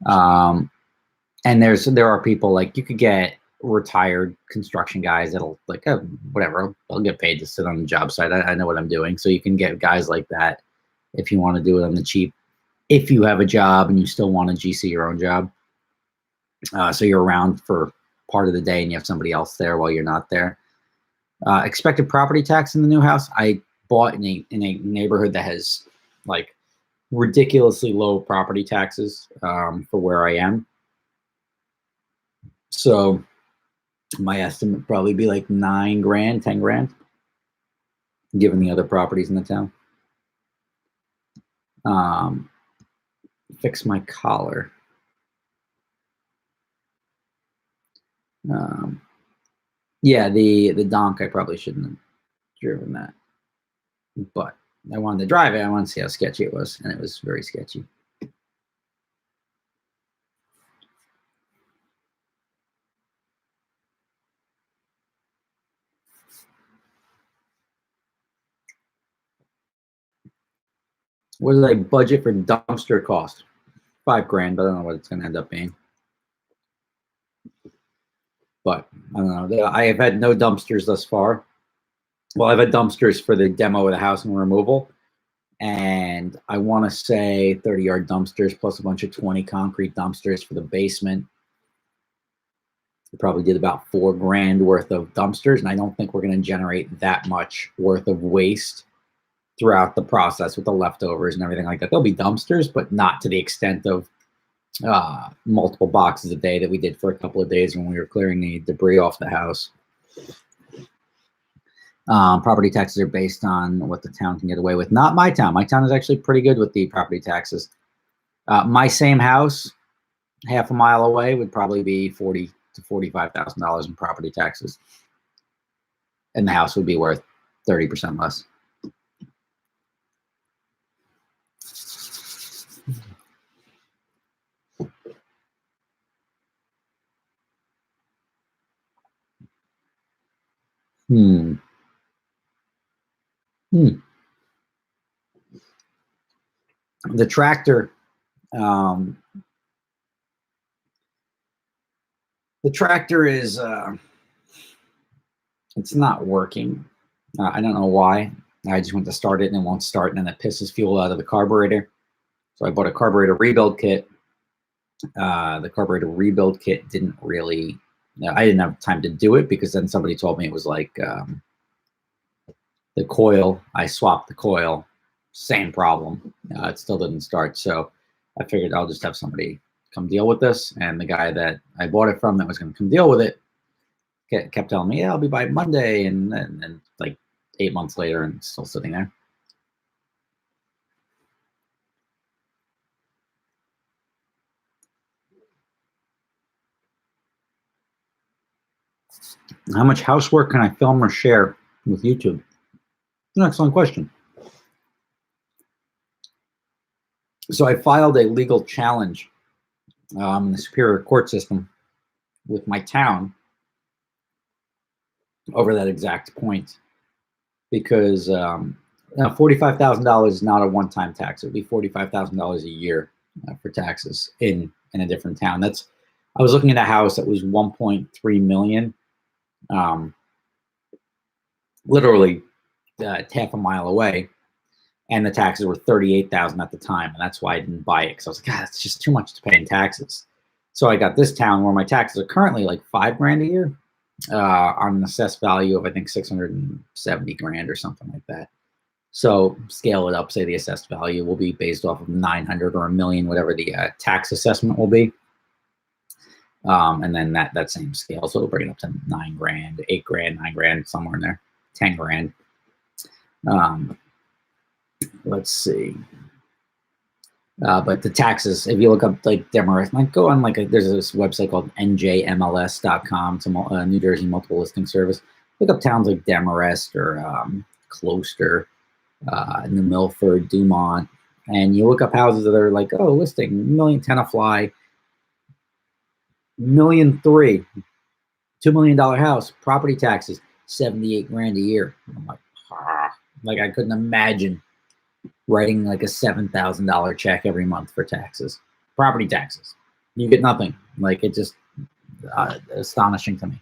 And there are people like, you could get retired construction guys that'll like, oh, whatever, I'll get paid to sit on the job site. I know what I'm doing. So you can get guys like that if you want to do it on the cheap, if you have a job and you still want to GC your own job. So you're around for part of the day and you have somebody else there while you're not there. Expected property tax in the new house. I bought in a neighborhood that has like ridiculously low property taxes for where I am. So my estimate would probably be like 9 grand, 10 grand, given the other properties in the town. Fix my collar. Yeah, the donk, I probably shouldn't have driven that, but I wanted to drive it. I wanted to see how sketchy it was, and it was very sketchy. What did I budget for dumpster cost? 5 grand, but I don't know what it's going to end up being. But I don't know. I have had no dumpsters thus far. Well, I've had dumpsters for the demo of the house and removal. And I want to say 30-yard dumpsters plus a bunch of 20 concrete dumpsters for the basement. We probably did about 4 grand worth of dumpsters. And I don't think we're going to generate that much worth of waste throughout the process with the leftovers and everything like that. There'll be dumpsters, but not to the extent of multiple boxes a day that we did for a couple of days when we were clearing the debris off the house. Property taxes are based on what the town can get away with. Not my town. My town is actually pretty good with the property taxes. My same house, half a mile away, would probably be $40,000 to $45,000 in property taxes, and the house would be worth 30% less. The tractor, is, it's not working. I don't know why. I just went to start it and it won't start, and then it pisses fuel out of the carburetor. So I bought a carburetor rebuild kit. The carburetor rebuild kit didn't really, I didn't have time to do it because then somebody told me it was like the coil. I swapped the coil, same problem. It still didn't start. So I figured I'll just have somebody come deal with this. And the guy that I bought it from that was going to come deal with it kept telling me, yeah, I'll be by Monday. And like 8 months later and still sitting there. How much housework can I film or share with YouTube? An excellent question. So I filed a legal challenge in the Superior Court system with my town over that exact point because $45,000 is not a one-time tax. It would be $45,000 a year for taxes in a different town. I was looking at a house that was 1.3 million, literally half a mile away, and the taxes were 38,000 at the time, and that's why I didn't buy it because I was like, God, it's just too much to pay in taxes. So I got this town where my taxes are currently like $5,000 a year on an assessed value of I think 670 grand or something like that. So scale it up, say the assessed value will be based off of 900 or a million, whatever the tax assessment will be. And then that same scale, so it'll bring it up to 9 grand, 8 grand, 9 grand, somewhere in there, 10 grand. Let's see. But the taxes, if you look up like Demarest, like go on there's this website called njmls.com. It's a New Jersey multiple listing service. Look up towns like Demarest or Closter, New Milford, Dumont, and you look up houses that are like, oh, listing $1.10 million a fly, $1.3 million, $2 million house, property taxes, 78 grand a year. I'm like I couldn't imagine writing like a $7,000 check every month for taxes, property taxes. You get nothing. Like it's just astonishing to me.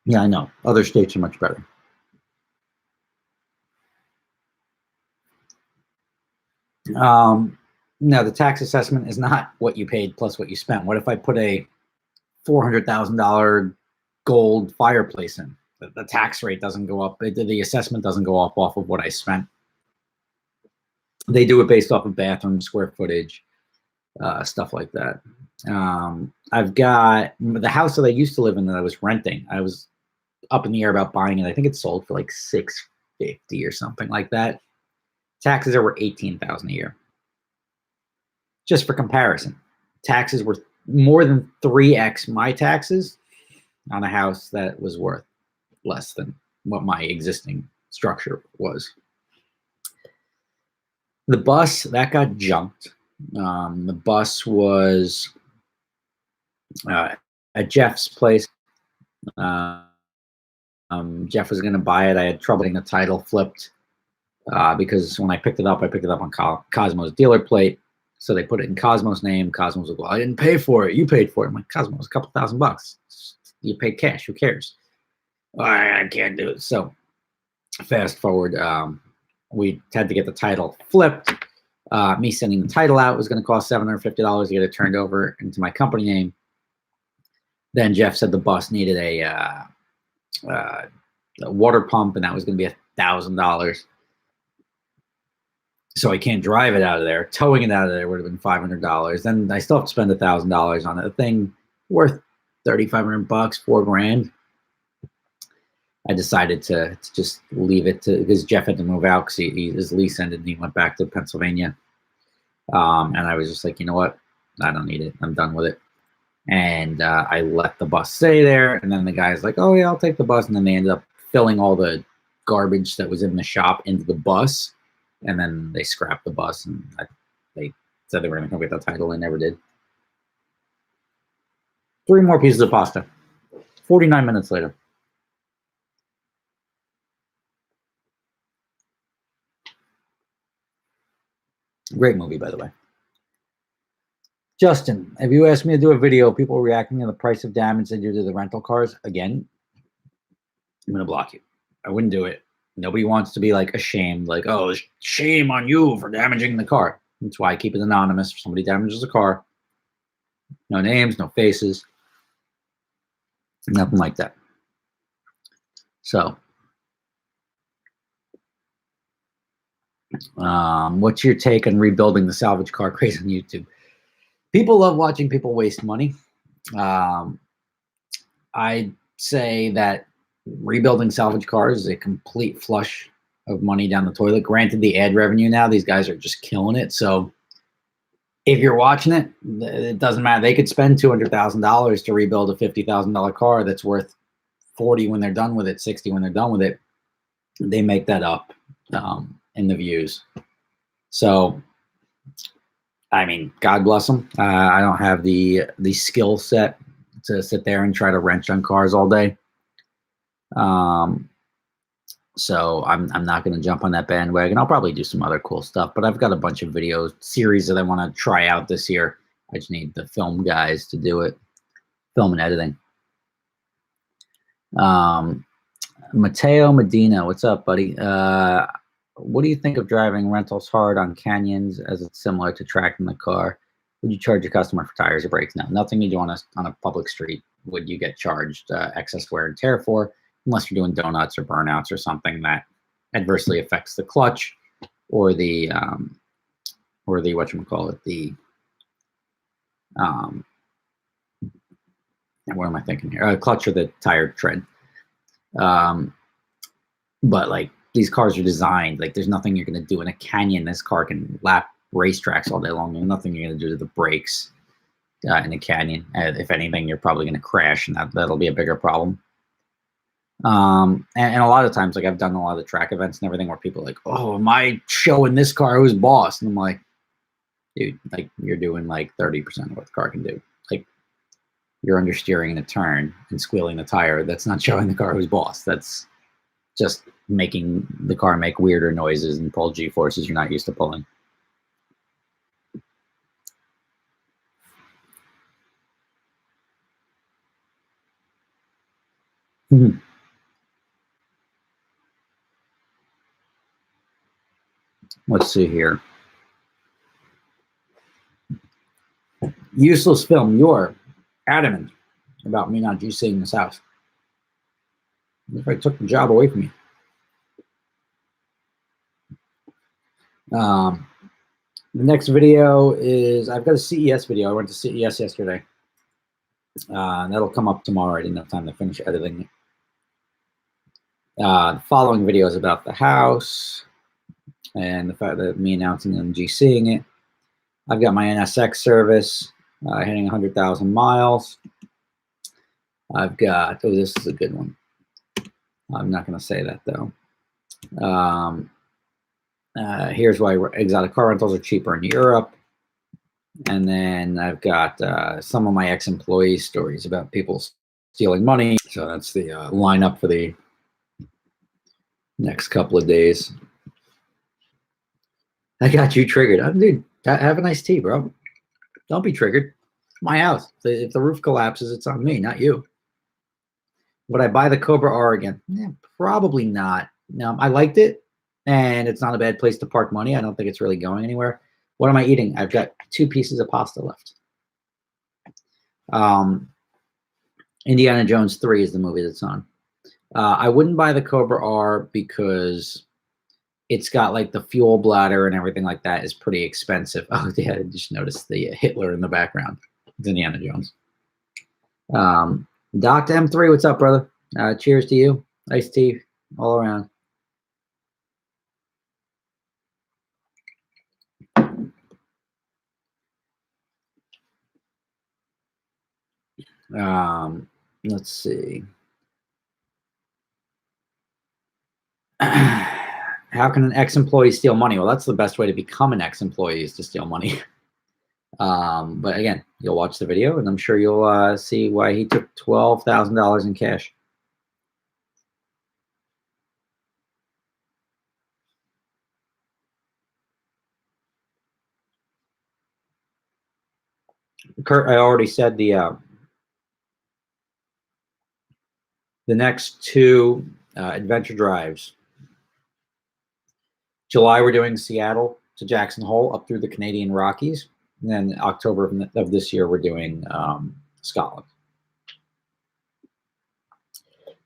Yeah, I know. Other states are much better. No, the tax assessment is not what you paid plus what you spent. What if I put a $400,000 gold fireplace in? The tax rate doesn't go up. The assessment doesn't go up off of what I spent. They do it based off of bathroom square footage, stuff like that. I've got the house that I used to live in that I was renting. I was up in the air about buying it. I think it sold for like $650 or something like that. Taxes are worth $18,000 a year. Just for comparison, taxes were more than 3x my taxes on a house that was worth less than what my existing structure was. The bus that got junked. The bus was at Jeff's place. Jeff was going to buy it. I had trouble getting the title flipped because when I picked it up on Cosmo's dealer plate. So they put it in Cosmo's name. Cosmo's like, well, I didn't pay for it. You paid for it. I'm like, Cosmo, it's a couple $1,000. You paid cash. Who cares? I can't do it. So fast forward, we had to get the title flipped. Me sending the title out was going to cost $750 to get it turned over into my company name. Then Jeff said the bus needed a water pump, and that was going to be $1,000. So I can't drive it out of there. Towing it out of there would have been $500. Then I still have to spend $1,000 on it. A thing worth $3,500, $4,000. I decided to just leave it because Jeff had to move out because his lease ended and he went back to Pennsylvania. And I was just like, you know what? I don't need it. I'm done with it. And I let the bus stay there. And then the guy's like, oh, yeah, I'll take the bus. And then they ended up filling all the garbage that was in the shop into the bus. And then they scrapped the bus. And they said they were going to come get the title and never did. 3 more pieces of pasta. 49 minutes later. Great movie, by the way. Justin, have you asked me to do a video of people reacting to the price of damage they do to the rental cars? Again, I'm going to block you. I wouldn't do it. Nobody wants to be like ashamed, like, oh, shame on you for damaging the car. That's why I keep it anonymous. If somebody damages a car, no names, no faces, nothing like that. So, what's your take on rebuilding the salvage car craze on YouTube? People love watching people waste money. I'd say that rebuilding salvage cars is a complete flush of money down the toilet. Granted, the ad revenue now, these guys are just killing it. So if you're watching it, it doesn't matter. They could spend $200,000 to rebuild a $50,000 car that's worth 40 when they're done with it, 60 when they're done with it. They make that up in the views. So, I mean, God bless them. I don't have the skill set to sit there and try to wrench on cars all day. So I'm not going to jump on that bandwagon. I'll probably do some other cool stuff, but I've got a bunch of video series that I want to try out this year. I just need the film guys to do it, film and editing. Mateo Medina, what's up, buddy? What do you think of driving rentals hard on canyons as it's similar to tracking the car? Would you charge a customer for tires or brakes? No, nothing you do on a public street would you get charged excess wear and tear for, unless you're doing donuts or burnouts or something that adversely affects the clutch or the whatchamacallit, the what am I thinking here? Clutch or the tire tread. But like these cars are designed, like there's nothing you're going to do in a canyon. This car can lap racetracks all day long. There's nothing you're going to do to the brakes in a canyon. If anything, you're probably going to crash, and that'll be a bigger problem. And a lot of times, like I've done a lot of track events and everything where people are like, oh, am I showing this car who's boss? And I'm like, dude, like you're doing like 30% of what the car can do. Like you're understeering in a turn and squealing the tire. That's not showing the car who's boss. That's just making the car make weirder noises and pull G-forces you're not used to pulling. Let's see here. Useless film. You're adamant about me not GCing this house. If I took the job away from you. The next video is, I've got a CES video. I went to CES yesterday. That'll come up tomorrow. I didn't have time to finish editing it. The following video is about the house and the fact that me announcing and GCing it. I've got my NSX service hitting 100,000 miles. I've got, oh, this is a good one. I'm not going to say that though. Here's why exotic car rentals are cheaper in Europe. And then I've got some of my ex-employee stories about people stealing money. So that's the lineup for the next couple of days. I got you triggered. Dude, have a nice tea, bro. Don't be triggered. It's my house. If the roof collapses, it's on me, not you. Would I buy the Cobra R again? Yeah, probably not. No, I liked it, and it's not a bad place to park money. I don't think it's really going anywhere. What am I eating? I've got 2 pieces of pasta left. Indiana Jones 3 is the movie that's on. I wouldn't buy the Cobra R because it's got like the fuel bladder and everything like that is pretty expensive. Oh, yeah, I just noticed the Hitler in the background. It's Indiana Jones. Dr. M3, what's up, brother? Cheers to you. Iced tea all around. Let's see. How can an ex-employee steal money? Well, that's the best way to become an ex-employee, is to steal money. But again, you'll watch the video, and I'm sure you'll see why he took $12,000 in cash. Kurt, I already said the next 2 adventure drives. July, we're doing Seattle to Jackson Hole up through the Canadian Rockies. And then October of this year, we're doing Scotland.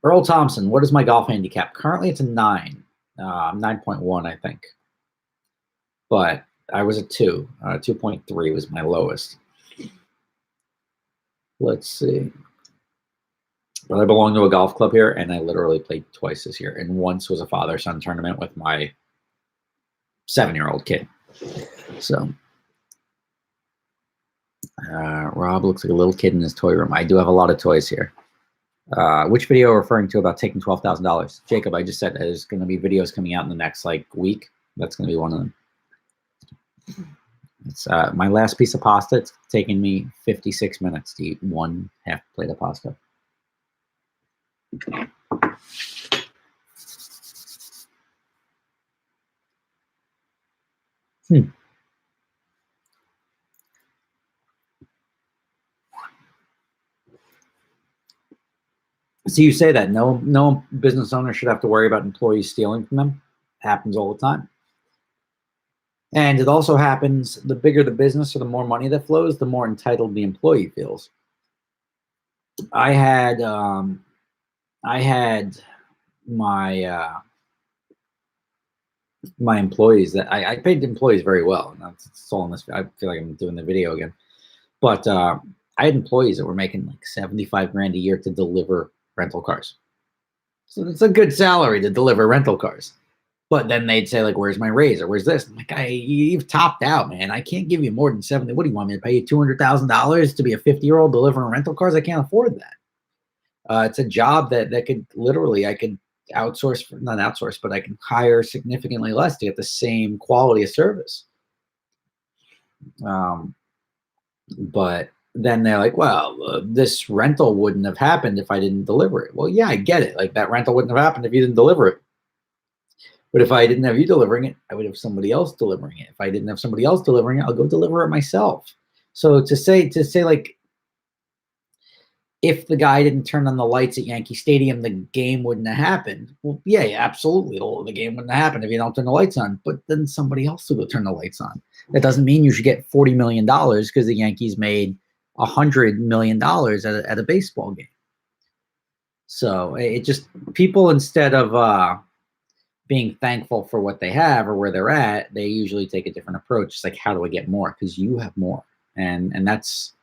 Earl Thompson, what is my golf handicap? Currently, it's a 9, 9.1, I think. But I was a 2. 2.3 was my lowest. Let's see. But I belong to a golf club here, and I literally played twice this year. And once was a father-son tournament with my 7-year-old kid. So, Rob looks like a little kid in his toy room. I do have a lot of toys here. Which video are referring to about taking $12,000? Jacob, I just said there's going to be videos coming out in the next week. That's going to be one of them. It's my last piece of pasta. It's taken me 56 minutes to eat 1 half plate of pasta. So you say that no business owner should have to worry about employees stealing from them. Happens all the time. And it also happens, the bigger the business or the more money that flows, the more entitled the employee feels. I had my my employees that I paid employees very well. That's all in this. I feel like I'm doing the video again. But I had employees that were making like 75 grand a year to deliver rental cars. So it's a good salary to deliver rental cars. But then they'd say, like, where's my raise or where's this? I'm like, you've topped out, man. I can't give you more than 70. What do you want me to pay you $200,000 to be a 50-year-old delivering rental cars? I can't afford that. It's a job that could literally, I could outsource, not outsource, but I can hire significantly less to get the same quality of service. But then they're like, well, this rental wouldn't have happened if I didn't deliver it. Well, yeah, I get it. Like, that rental wouldn't have happened if you didn't deliver it. But if I didn't have you delivering it, I would have somebody else delivering it. If I didn't have somebody else delivering it, I'll go deliver it myself. So to say like, if the guy didn't turn on the lights at Yankee Stadium, the game wouldn't have happened. Well, yeah, absolutely. The game wouldn't have happened if you don't turn the lights on. But then somebody else will go turn the lights on. That doesn't mean you should get $40 million because the Yankees made $100 million at a baseball game. So it just, people, instead of being thankful for what they have or where they're at, they usually take a different approach. It's like, how do I get more? Because you have more. And that's,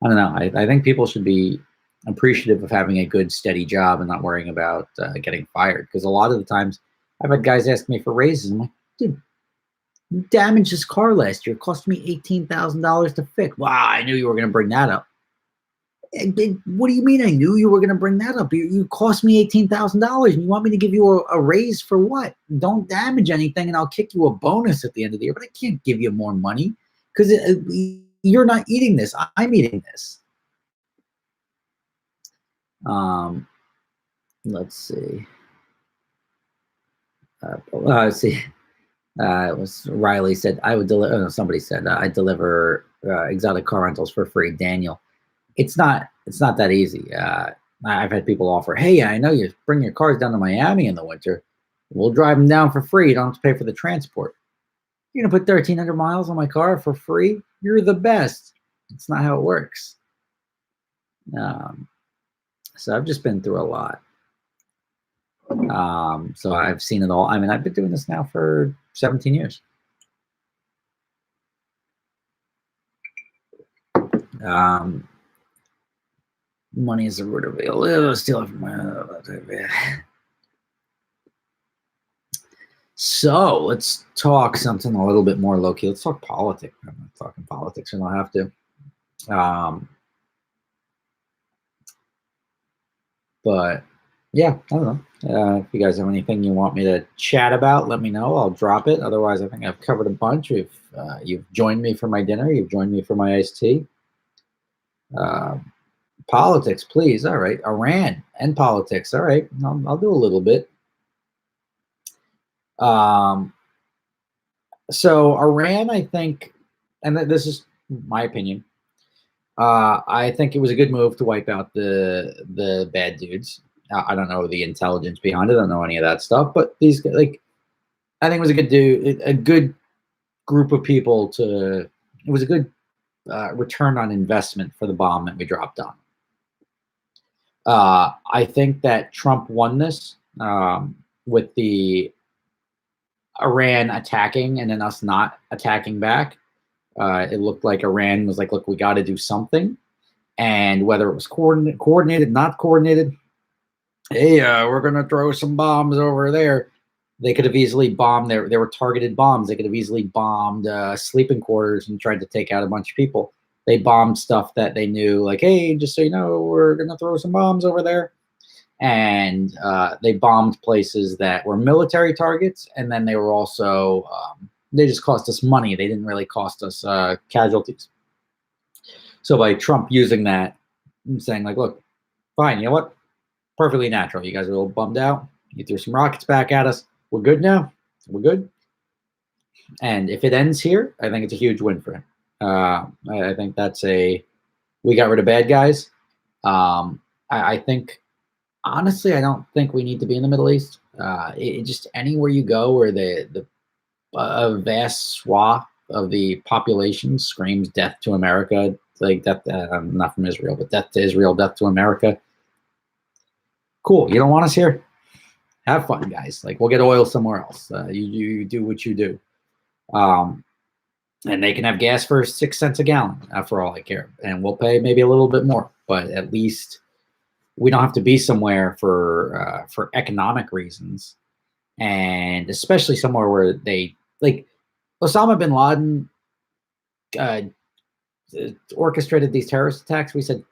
I don't know. I think people should be appreciative of having a good, steady job and not worrying about getting fired. Because a lot of the times I've had guys ask me for raises. I'm like, dude, you damaged this car last year. It cost me $18,000 to fix. Wow, I knew you were going to bring that up. What do you mean I knew you were going to bring that up? You cost me $18,000 and you want me to give you a raise for what? Don't damage anything and I'll kick you a bonus at the end of the year, but I can't give you more money because you're not eating this. I'm eating this. Let's see. Let's see. It was Riley said, I would deliver, oh, no, somebody said, I deliver exotic car rentals for free. Daniel. It's not that easy. I've had people offer, hey, I know you bring your cars down to Miami in the winter. We'll drive them down for free. You don't have to pay for the transport. You're going to put 1,300 miles on my car for free? You're the best. It's not how it works. So I've just been through a lot. So I've seen it all. I mean, I've been doing this now for 17 years. Money is the root of it. Steal it from my. So let's talk something a little bit more low key. Let's talk politics. I'm not talking politics. I don't have to. But yeah, I don't know. If you guys have anything you want me to chat about, let me know. I'll drop it. Otherwise, I think I've covered a bunch. You've joined me for my dinner. You've joined me for my iced tea. Politics, please. All right. Iran and politics. All right. I'll do a little bit. So Iran, I think, and this is my opinion, I think it was a good move to wipe out the bad dudes. I don't know the intelligence behind it. I don't know any of that stuff. But these, like, I think it was a good group of people to. It was a good return on investment for the bomb that we dropped on. I think that Trump won this with the Iran attacking and then us not attacking back. It looked like Iran was like, look, we got to do something. And whether it was coordinated, not coordinated, hey, we're going to throw some bombs over there. They could have easily bombed. There were targeted bombs. They could have easily bombed sleeping quarters and tried to take out a bunch of people. They bombed stuff that they knew, like, hey, just so you know, we're going to throw some bombs over there. And they bombed places that were military targets. And then they were also, they just cost us money. They didn't really cost us casualties. So by Trump using that and saying, like, look, fine, you know what? Perfectly natural. You guys are a little bummed out. You threw some rockets back at us. We're good now. We're good. And if it ends here, I think it's a huge win for him. I think that's we got rid of bad guys. I think, honestly, I don't think we need to be in the Middle East. Just anywhere you go where the vast swath of the population screams death to America, like death, I'm not from Israel, but death to Israel, death to America. Cool. You don't want us here? Have fun, guys. Like, we'll get oil somewhere else. You do what you do. And they can have gas for 6 cents a gallon, for all I care. And we'll pay maybe a little bit more, but at least we don't have to be somewhere for economic reasons. And especially somewhere where they, like, Osama bin Laden orchestrated these terrorist attacks. We said,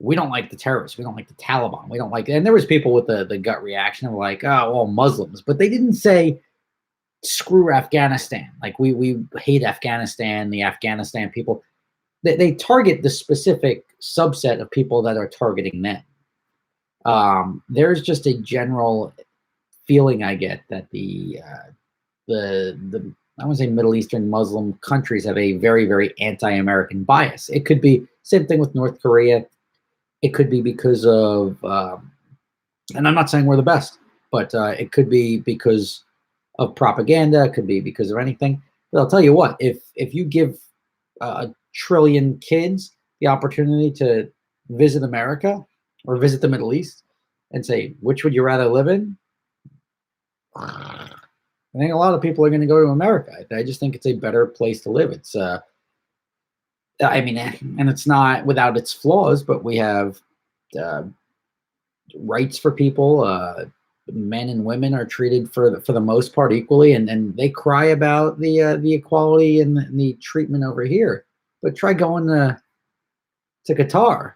we don't like the terrorists. We don't like the Taliban. We don't like, and there was people with the gut reaction of like, oh, well, Muslims, but they didn't say screw Afghanistan. Like we hate Afghanistan, the Afghanistan people. They target the specific subset of people that are targeting them. There's just a general feeling I get that the I want to say Middle Eastern Muslim countries have a very, very anti-American bias. It could be same thing with North Korea. It could be because of, and I'm not saying we're the best, but it could be because of propaganda. It could be because of anything. But I'll tell you what, if you give a trillion kids the opportunity to visit America or visit the Middle East and say, which would you rather live in? I think a lot of people are going to go to America. I just think it's a better place to live. It's, I mean, and it's not without its flaws, but we have rights for people. Men and women are treated for the most part equally, and they cry about the equality and the treatment over here. But try going to Qatar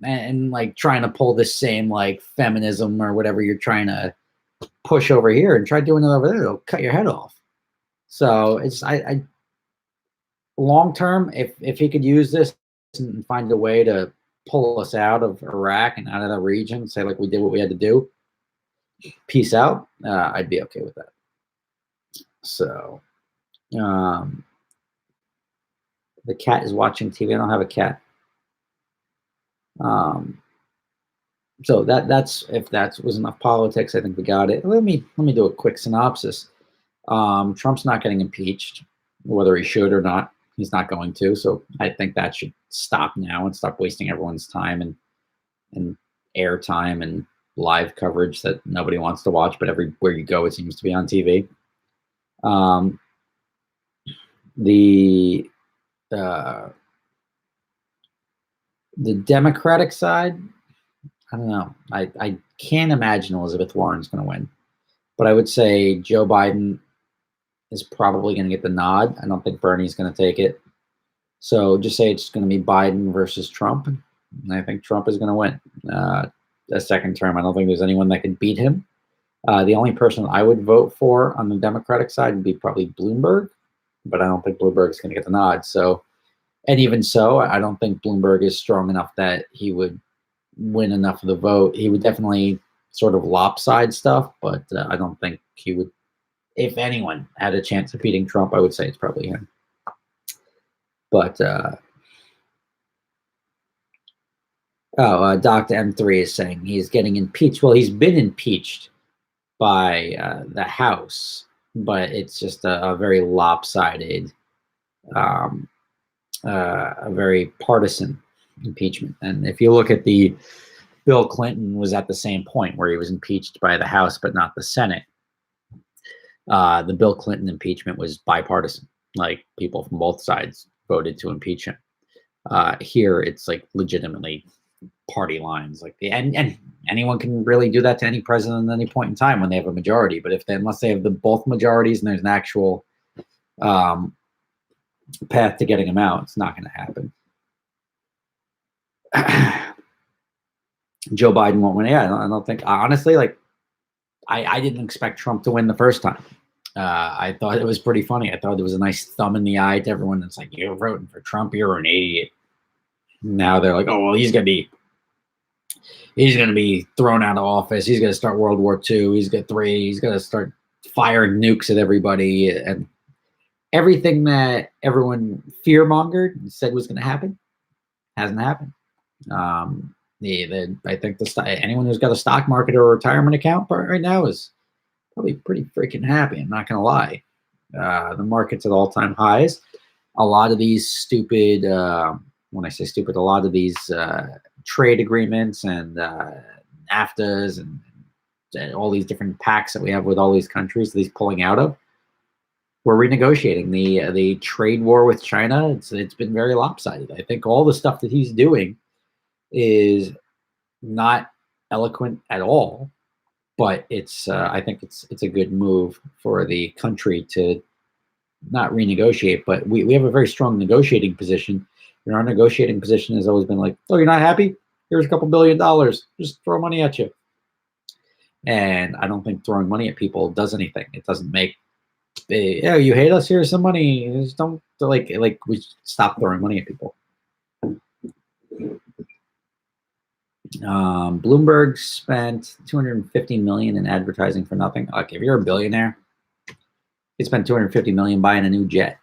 and like trying to pull this same like feminism or whatever you're trying to push over here, and try doing it over there. It'll cut your head off. So it's I long term, if he could use this and find a way to pull us out of Iraq and out of the region, say like we did what we had to do, peace out, I'd be okay with that. So the cat is watching TV. I don't have a cat. So that's if that was enough politics, I think we got it. Let me do a quick synopsis. Trump's not getting impeached, whether he should or not. He's not going to. So I think that should stop now and stop wasting everyone's time and air time and live coverage that nobody wants to watch, but everywhere you go, it seems to be on TV. The Democratic side, I don't know. I can't imagine Elizabeth Warren's going to win, but I would say Joe Biden is probably going to get the nod. I don't think Bernie's going to take it. So just say it's going to be Biden versus Trump. And I think Trump is going to win a second term. I don't think there's anyone that can beat him. The only person I would vote for on the Democratic side would be probably Bloomberg, but I don't think Bloomberg's going to get the nod. So, and even so, I don't think Bloomberg is strong enough that he would win enough of the vote. He would definitely sort of lopside stuff, but I don't think he would. If anyone had a chance of beating Trump, I would say it's probably him. But Oh, Dr. M3 is saying he's getting impeached. Well, he's been impeached by the House, but it's just a very lopsided, um, a very partisan impeachment. And if you look at Bill Clinton was at the same point where he was impeached by the House, but not the Senate. The Bill Clinton impeachment was bipartisan. Like people from both sides voted to impeach him. Here, it's like legitimately party lines. Like and anyone can really do that to any president at any point in time when they have a majority. But unless they have both majorities and there's an actual path to getting them out, it's not going to happen. Joe Biden won't win. Yeah, I don't think. Honestly, like I didn't expect Trump to win the first time. I thought it was pretty funny. I thought it was a nice thumb in the eye to everyone that's like, "You're voting for Trump. You're an idiot." Now they're like, "Oh well, he's gonna be thrown out of office. He's gonna start World War II. He's gonna start firing nukes at everybody." And everything that everyone fear mongered and said was gonna happen hasn't happened. I think anyone who's got a stock market or a retirement account right now is probably pretty freaking happy. I'm not gonna lie. The market's at all-time highs. A lot of these stupid, when I say stupid, a lot of these trade agreements and NAFTAs and all these different pacts that we have with all these countries, these pulling out of, we're renegotiating the trade war with China. It's been very lopsided. I think all the stuff that he's doing is not eloquent at all, but I think it's a good move for the country to not renegotiate, but we have a very strong negotiating position. And our negotiating position has always been like, oh, you're not happy? Here's a couple $1 billion. Just throw money at you. And I don't think throwing money at people does anything. It doesn't make, yeah, you hate us, here's some money. Just don't, like we stop throwing money at people. Bloomberg spent $250 million in advertising for nothing. Like, if you're a billionaire, he spent $250 million buying a new jet.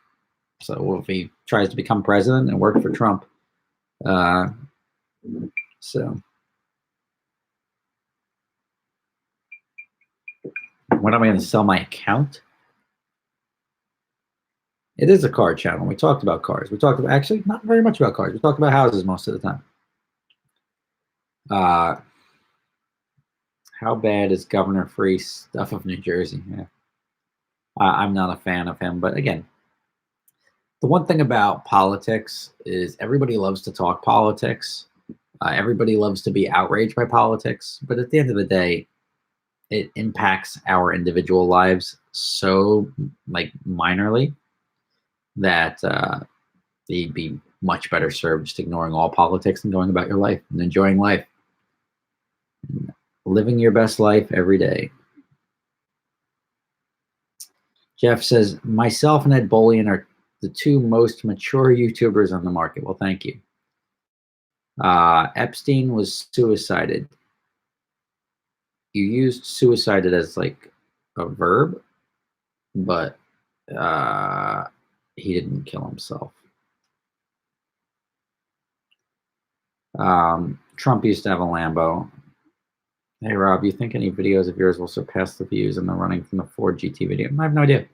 So if he tries to become president and work for Trump, so when am I going to sell my account? It is a car channel. We talked about cars. We talked about, actually, not very much about cars. We talked about houses most of the time. How bad is Governor Free Stuff of New Jersey? Yeah. I'm not a fan of him, but again, the one thing about politics is everybody loves to talk politics. Everybody loves to be outraged by politics, but at the end of the day, it impacts our individual lives so minorly that you'd be much better served just ignoring all politics and going about your life and enjoying life, living your best life every day. Jeff says, myself and Ed Bolian are the two most mature YouTubers on the market. Well, thank you. Epstein was suicided. You used suicided as like a verb, but he didn't kill himself. Trump used to have a Lambo. Hey, Rob, you think any videos of yours will surpass the views in the running from the Ford GT video? I have no idea.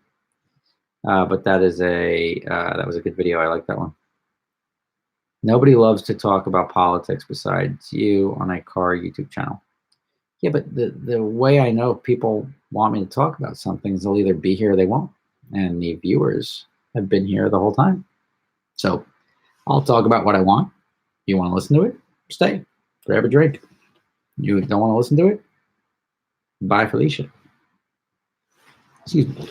But that was a good video. I like that one. Nobody loves to talk about politics besides you on a car YouTube channel. Yeah, but the way I know if people want me to talk about something is they'll either be here or they won't. And the viewers have been here the whole time. So I'll talk about what I want. You want to listen to it? Stay. Grab a drink. You don't want to listen to it? Bye, Felicia. Excuse me.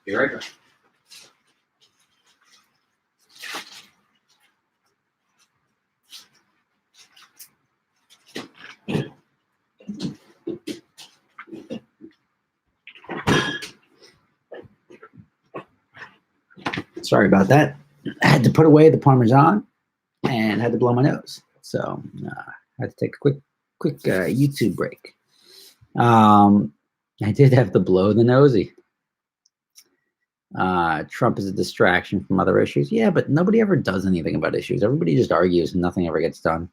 Be right back. Sorry about that. I had to put away the Parmesan and had to blow my nose. So I had to take a quick YouTube break. I did have to blow the nosy. Trump is a distraction from other issues. Yeah, but nobody ever does anything about issues. Everybody just argues and nothing ever gets done.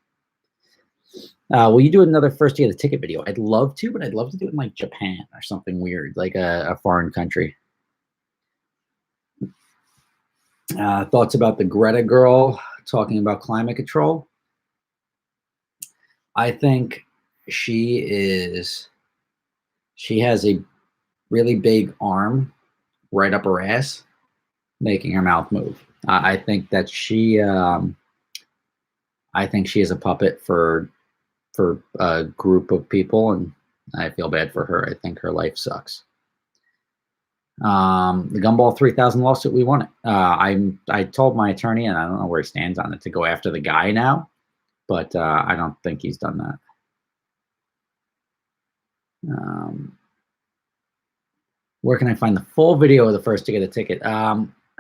Will you do another first day of the ticket video? I'd love to, but I'd love to do it in like Japan or something weird, like a foreign country. Thoughts about the Greta girl talking about climate control? I think she has a really big arm right up her ass, making her mouth move. I think that she is a puppet for a group of people, and I feel bad for her. I think her life sucks. The Gumball 3000 lawsuit, we won it. I told my attorney, and I don't know where he stands on it, to go after the guy now, but I don't think he's done that. Where can I find the full video of the first to get a ticket?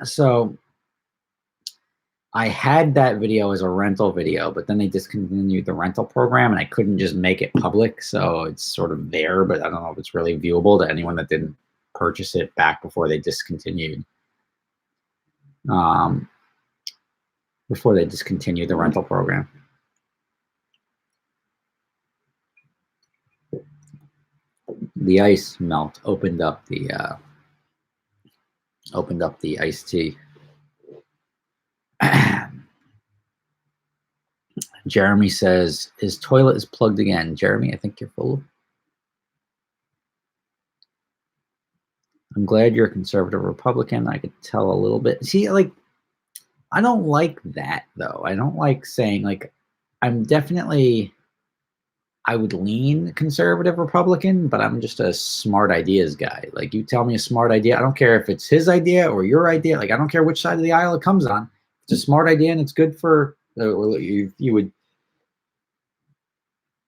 So I had that video as a rental video, but then they discontinued the rental program, and I couldn't just make it public. So it's sort of there, but I don't know if it's really viewable to anyone that didn't purchase it back before they discontinued. Before they discontinued the rental program. The ice melt opened up the iced tea. Jeremy says his toilet is plugged again. Jeremy, I think you're full. I'm glad you're a conservative Republican. I could tell a little bit. See, like, I don't like that though. I don't like saying, like, I'm definitely, I would lean conservative Republican, but I'm just a smart ideas guy. Like, you tell me a smart idea, I don't care if it's his idea or your idea. Like, I don't care which side of the aisle it comes on. It's a smart idea and it's good for, you would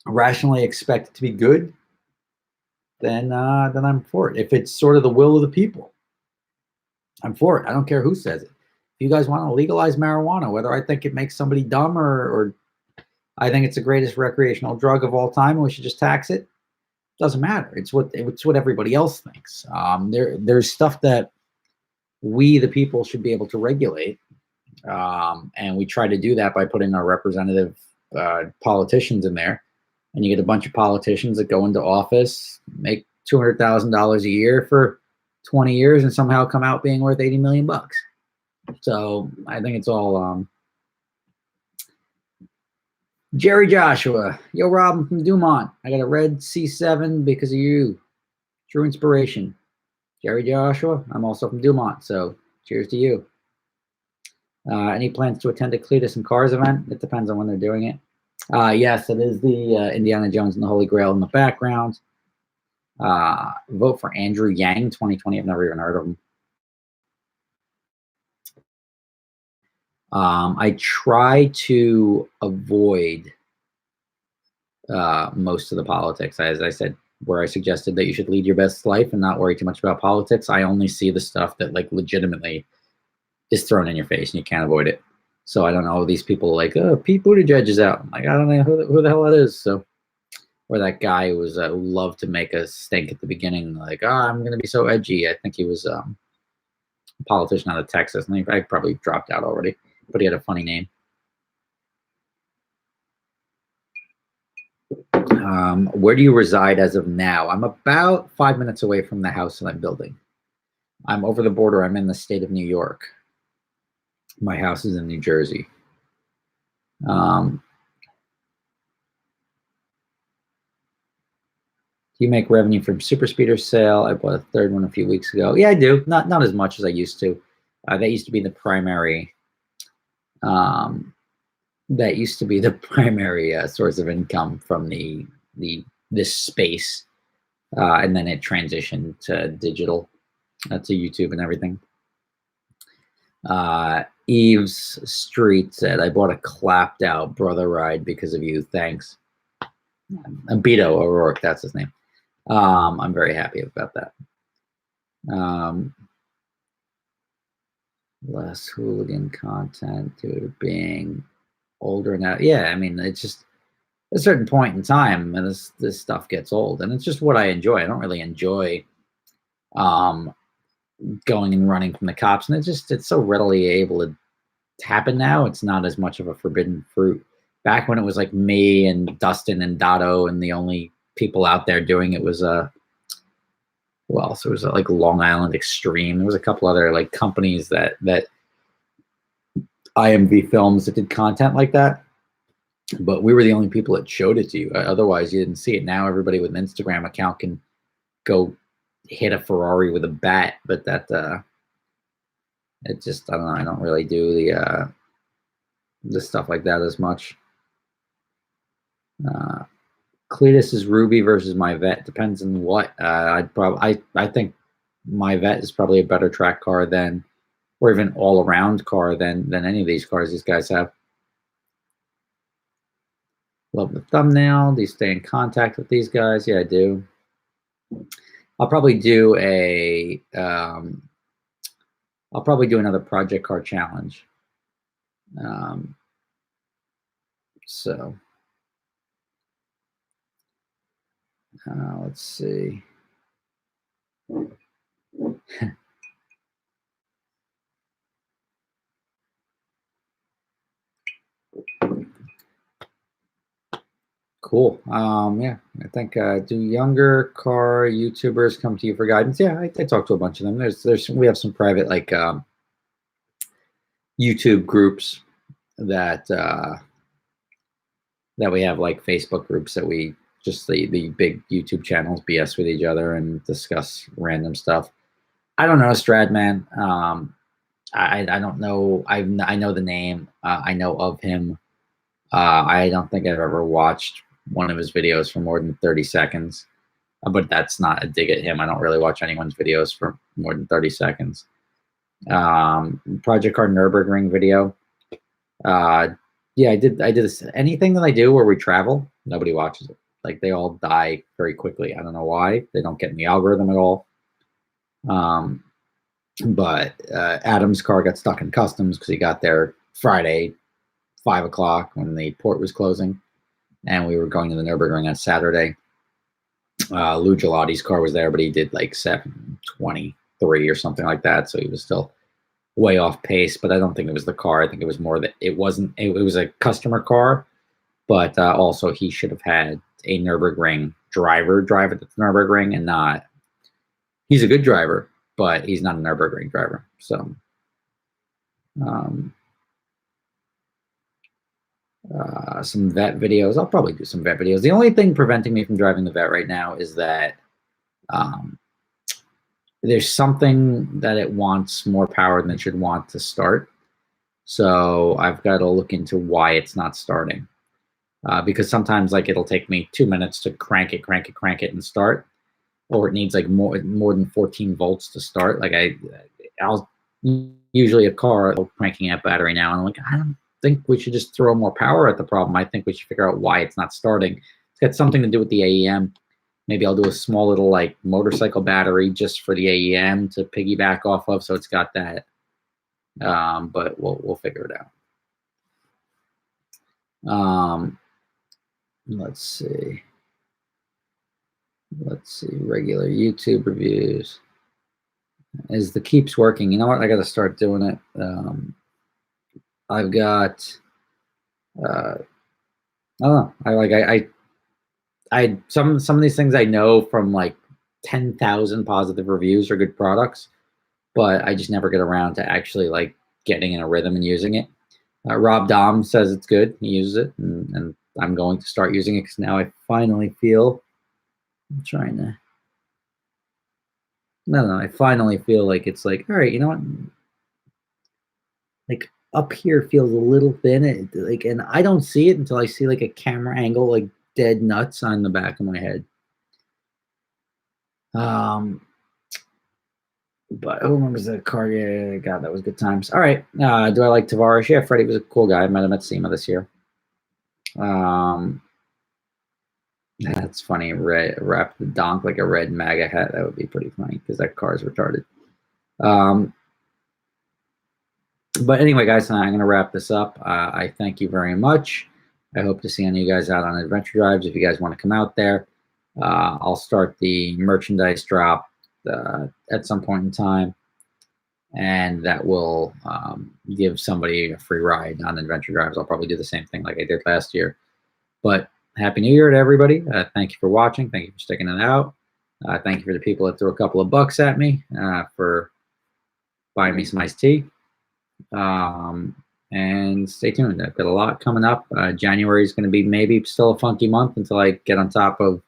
rationally expect it to be good, then I'm for it. If it's sort of the will of the people, I'm for it. I don't care who says it. If you guys want to legalize marijuana, whether I think it makes somebody dumb or I think it's the greatest recreational drug of all time and we should just tax it, doesn't matter. It's what everybody else thinks. There's stuff that we, the people, should be able to regulate. And we try to do that by putting our representative politicians in there. And you get a bunch of politicians that go into office, make $200,000 a year for 20 years, and somehow come out being worth $80 million. So I think it's all. Jerry Joshua, yo, Rob, I'm from Dumont. I got a red C7 because of you. True inspiration. Jerry Joshua, I'm also from Dumont, so cheers to you. Any plans to attend a Cletus and Cars event? It depends on when they're doing it. Yes, it is the Indiana Jones and the Holy Grail in the background. Vote for Andrew Yang 2020. I've never even heard of him. I try to avoid most of the politics. As I said, where I suggested that you should lead your best life and not worry too much about politics, I only see the stuff that like legitimately is thrown in your face and you can't avoid it. So I don't know, these people like, oh, Pete Buttigieg is out. I'm like, I don't know who the hell that is. So, or that guy who was loved to make us stink at the beginning, like, oh, I'm going to be so edgy. I think he was a politician out of Texas. And I probably dropped out already, but he had a funny name. Where do you reside as of now? I'm about 5 minutes away from the house that I'm building. I'm over the border. I'm in the state of New York. My house is in New Jersey. Do you make revenue from super speeder sale? I bought a third one a few weeks ago. Yeah, I do. Not as much as I used to. That used to be the primary. That used to be the primary source of income from this space, and then it transitioned to digital, to YouTube and everything. Eves Street said, I bought a clapped out brother ride because of you. Thanks. Beto O'Rourke, that's his name. I'm very happy about that. Less hooligan content due to being older now. Yeah, I mean, it's just a certain point in time, and this stuff gets old, and it's just what I enjoy. I don't really enjoy um, going and running from the cops, and it's so readily able to happen now. It's not as much of a forbidden fruit. Back when it was like me and Dustin and Dotto, and the only people out there doing it was well, so it was like Long Island Extreme. There was a couple other like companies that IMV Films that did content like that, but we were the only people that showed it to you. Otherwise, you didn't see it. Now everybody with an Instagram account can go hit a Ferrari with a bat, but that it just, I don't know. I don't really do the stuff like that as much. Cletus is Ruby versus my vet. Depends on what. I think my vet is probably a better track car than, or even all around car than any of these cars these guys have. Love the thumbnail. Do you stay in contact with these guys? Yeah, I do. I'll probably do a I'll probably do another project car challenge. So let's see. Cool. Yeah, I think do younger car YouTubers come to you for guidance? Yeah, I talk to a bunch of them. We have some private like YouTube groups that that we have, like Facebook groups that we just the big YouTube channels BS with each other and discuss random stuff. I don't know Stradman. I don't know. I know the name. I know of him. I don't think I've ever watched one of his videos for more than 30 seconds, but that's not a dig at him. I don't really watch anyone's videos for more than 30 seconds. Project Car Nürburgring video. Yeah, I did this. Anything that I do where we travel, nobody watches it. Like they all die very quickly. I don't know why. They don't get in the algorithm at all. But Adam's car got stuck in customs because he got there Friday, 5 o'clock when the port was closing, and we were going to the Nürburgring on Saturday. Lou Gelati's car was there, but he did like 7:23 or something like that, so he was still way off pace. But I don't think it was the car. I think it was more that it wasn't. It was a customer car, but also he should have had a Nürburgring driver drive at the Nürburgring and not. He's a good driver, but he's not a Nürburgring driver. So. Some vet videos. I'll probably do some vet videos. The only thing preventing me from driving the vet right now is that there's something that it wants more power than it should want to start. So I've got to look into why it's not starting. Because sometimes like it'll take me 2 minutes to crank it and start, or it needs like more than 14 volts to start. Like I'll usually a car cranking at battery now, and I'm like, I don't think we should just throw more power at the problem. I think we should figure out why it's not starting. It's got something to do with the AEM. Maybe I'll do a small little like motorcycle battery just for the AEM to piggyback off of, so it's got that. But we'll figure it out. Let's see. Regular YouTube reviews. Is the keeps working? You know what? I got to start doing it. I've got. I don't know. I some of these things I know from like 10,000 positive reviews are good products, but I just never get around to actually like getting in a rhythm and using it. Rob Dom says it's good. He uses it, and I'm going to start using it because now I finally feel. I'm trying to. No, I finally feel like it's like, all right, you know what? Like up here feels a little thin, like, and I don't see it until I see like a camera angle, like dead nuts on the back of my head. But who remembers the car? Yeah, God, that was good times. All right. Do I like Tavares? Yeah, Freddie was a cool guy. I met him at SEMA this year. That's funny. Wrap the donk like a red MAGA hat. That would be pretty funny because that car is retarded. But anyway, guys, I'm going to wrap this up. I thank you very much. I hope to see any of you guys out on adventure drives. If you guys want to come out there, I'll start the merchandise drop at some point in time, and that will give somebody a free ride on adventure drives. I'll probably do the same thing like I did last year. But Happy New Year to everybody. Thank you for watching. Thank you for sticking it out. Thank you for the people that threw a couple of bucks at me for buying me some iced tea. And stay tuned. I've got a lot coming up. January is going to be maybe still a funky month until I get on top of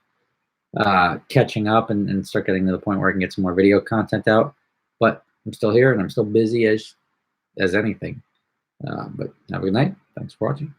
catching up and start getting to the point where I can get some more video content out. But I'm still here and I'm still busy as anything. But have a good night. Thanks for watching.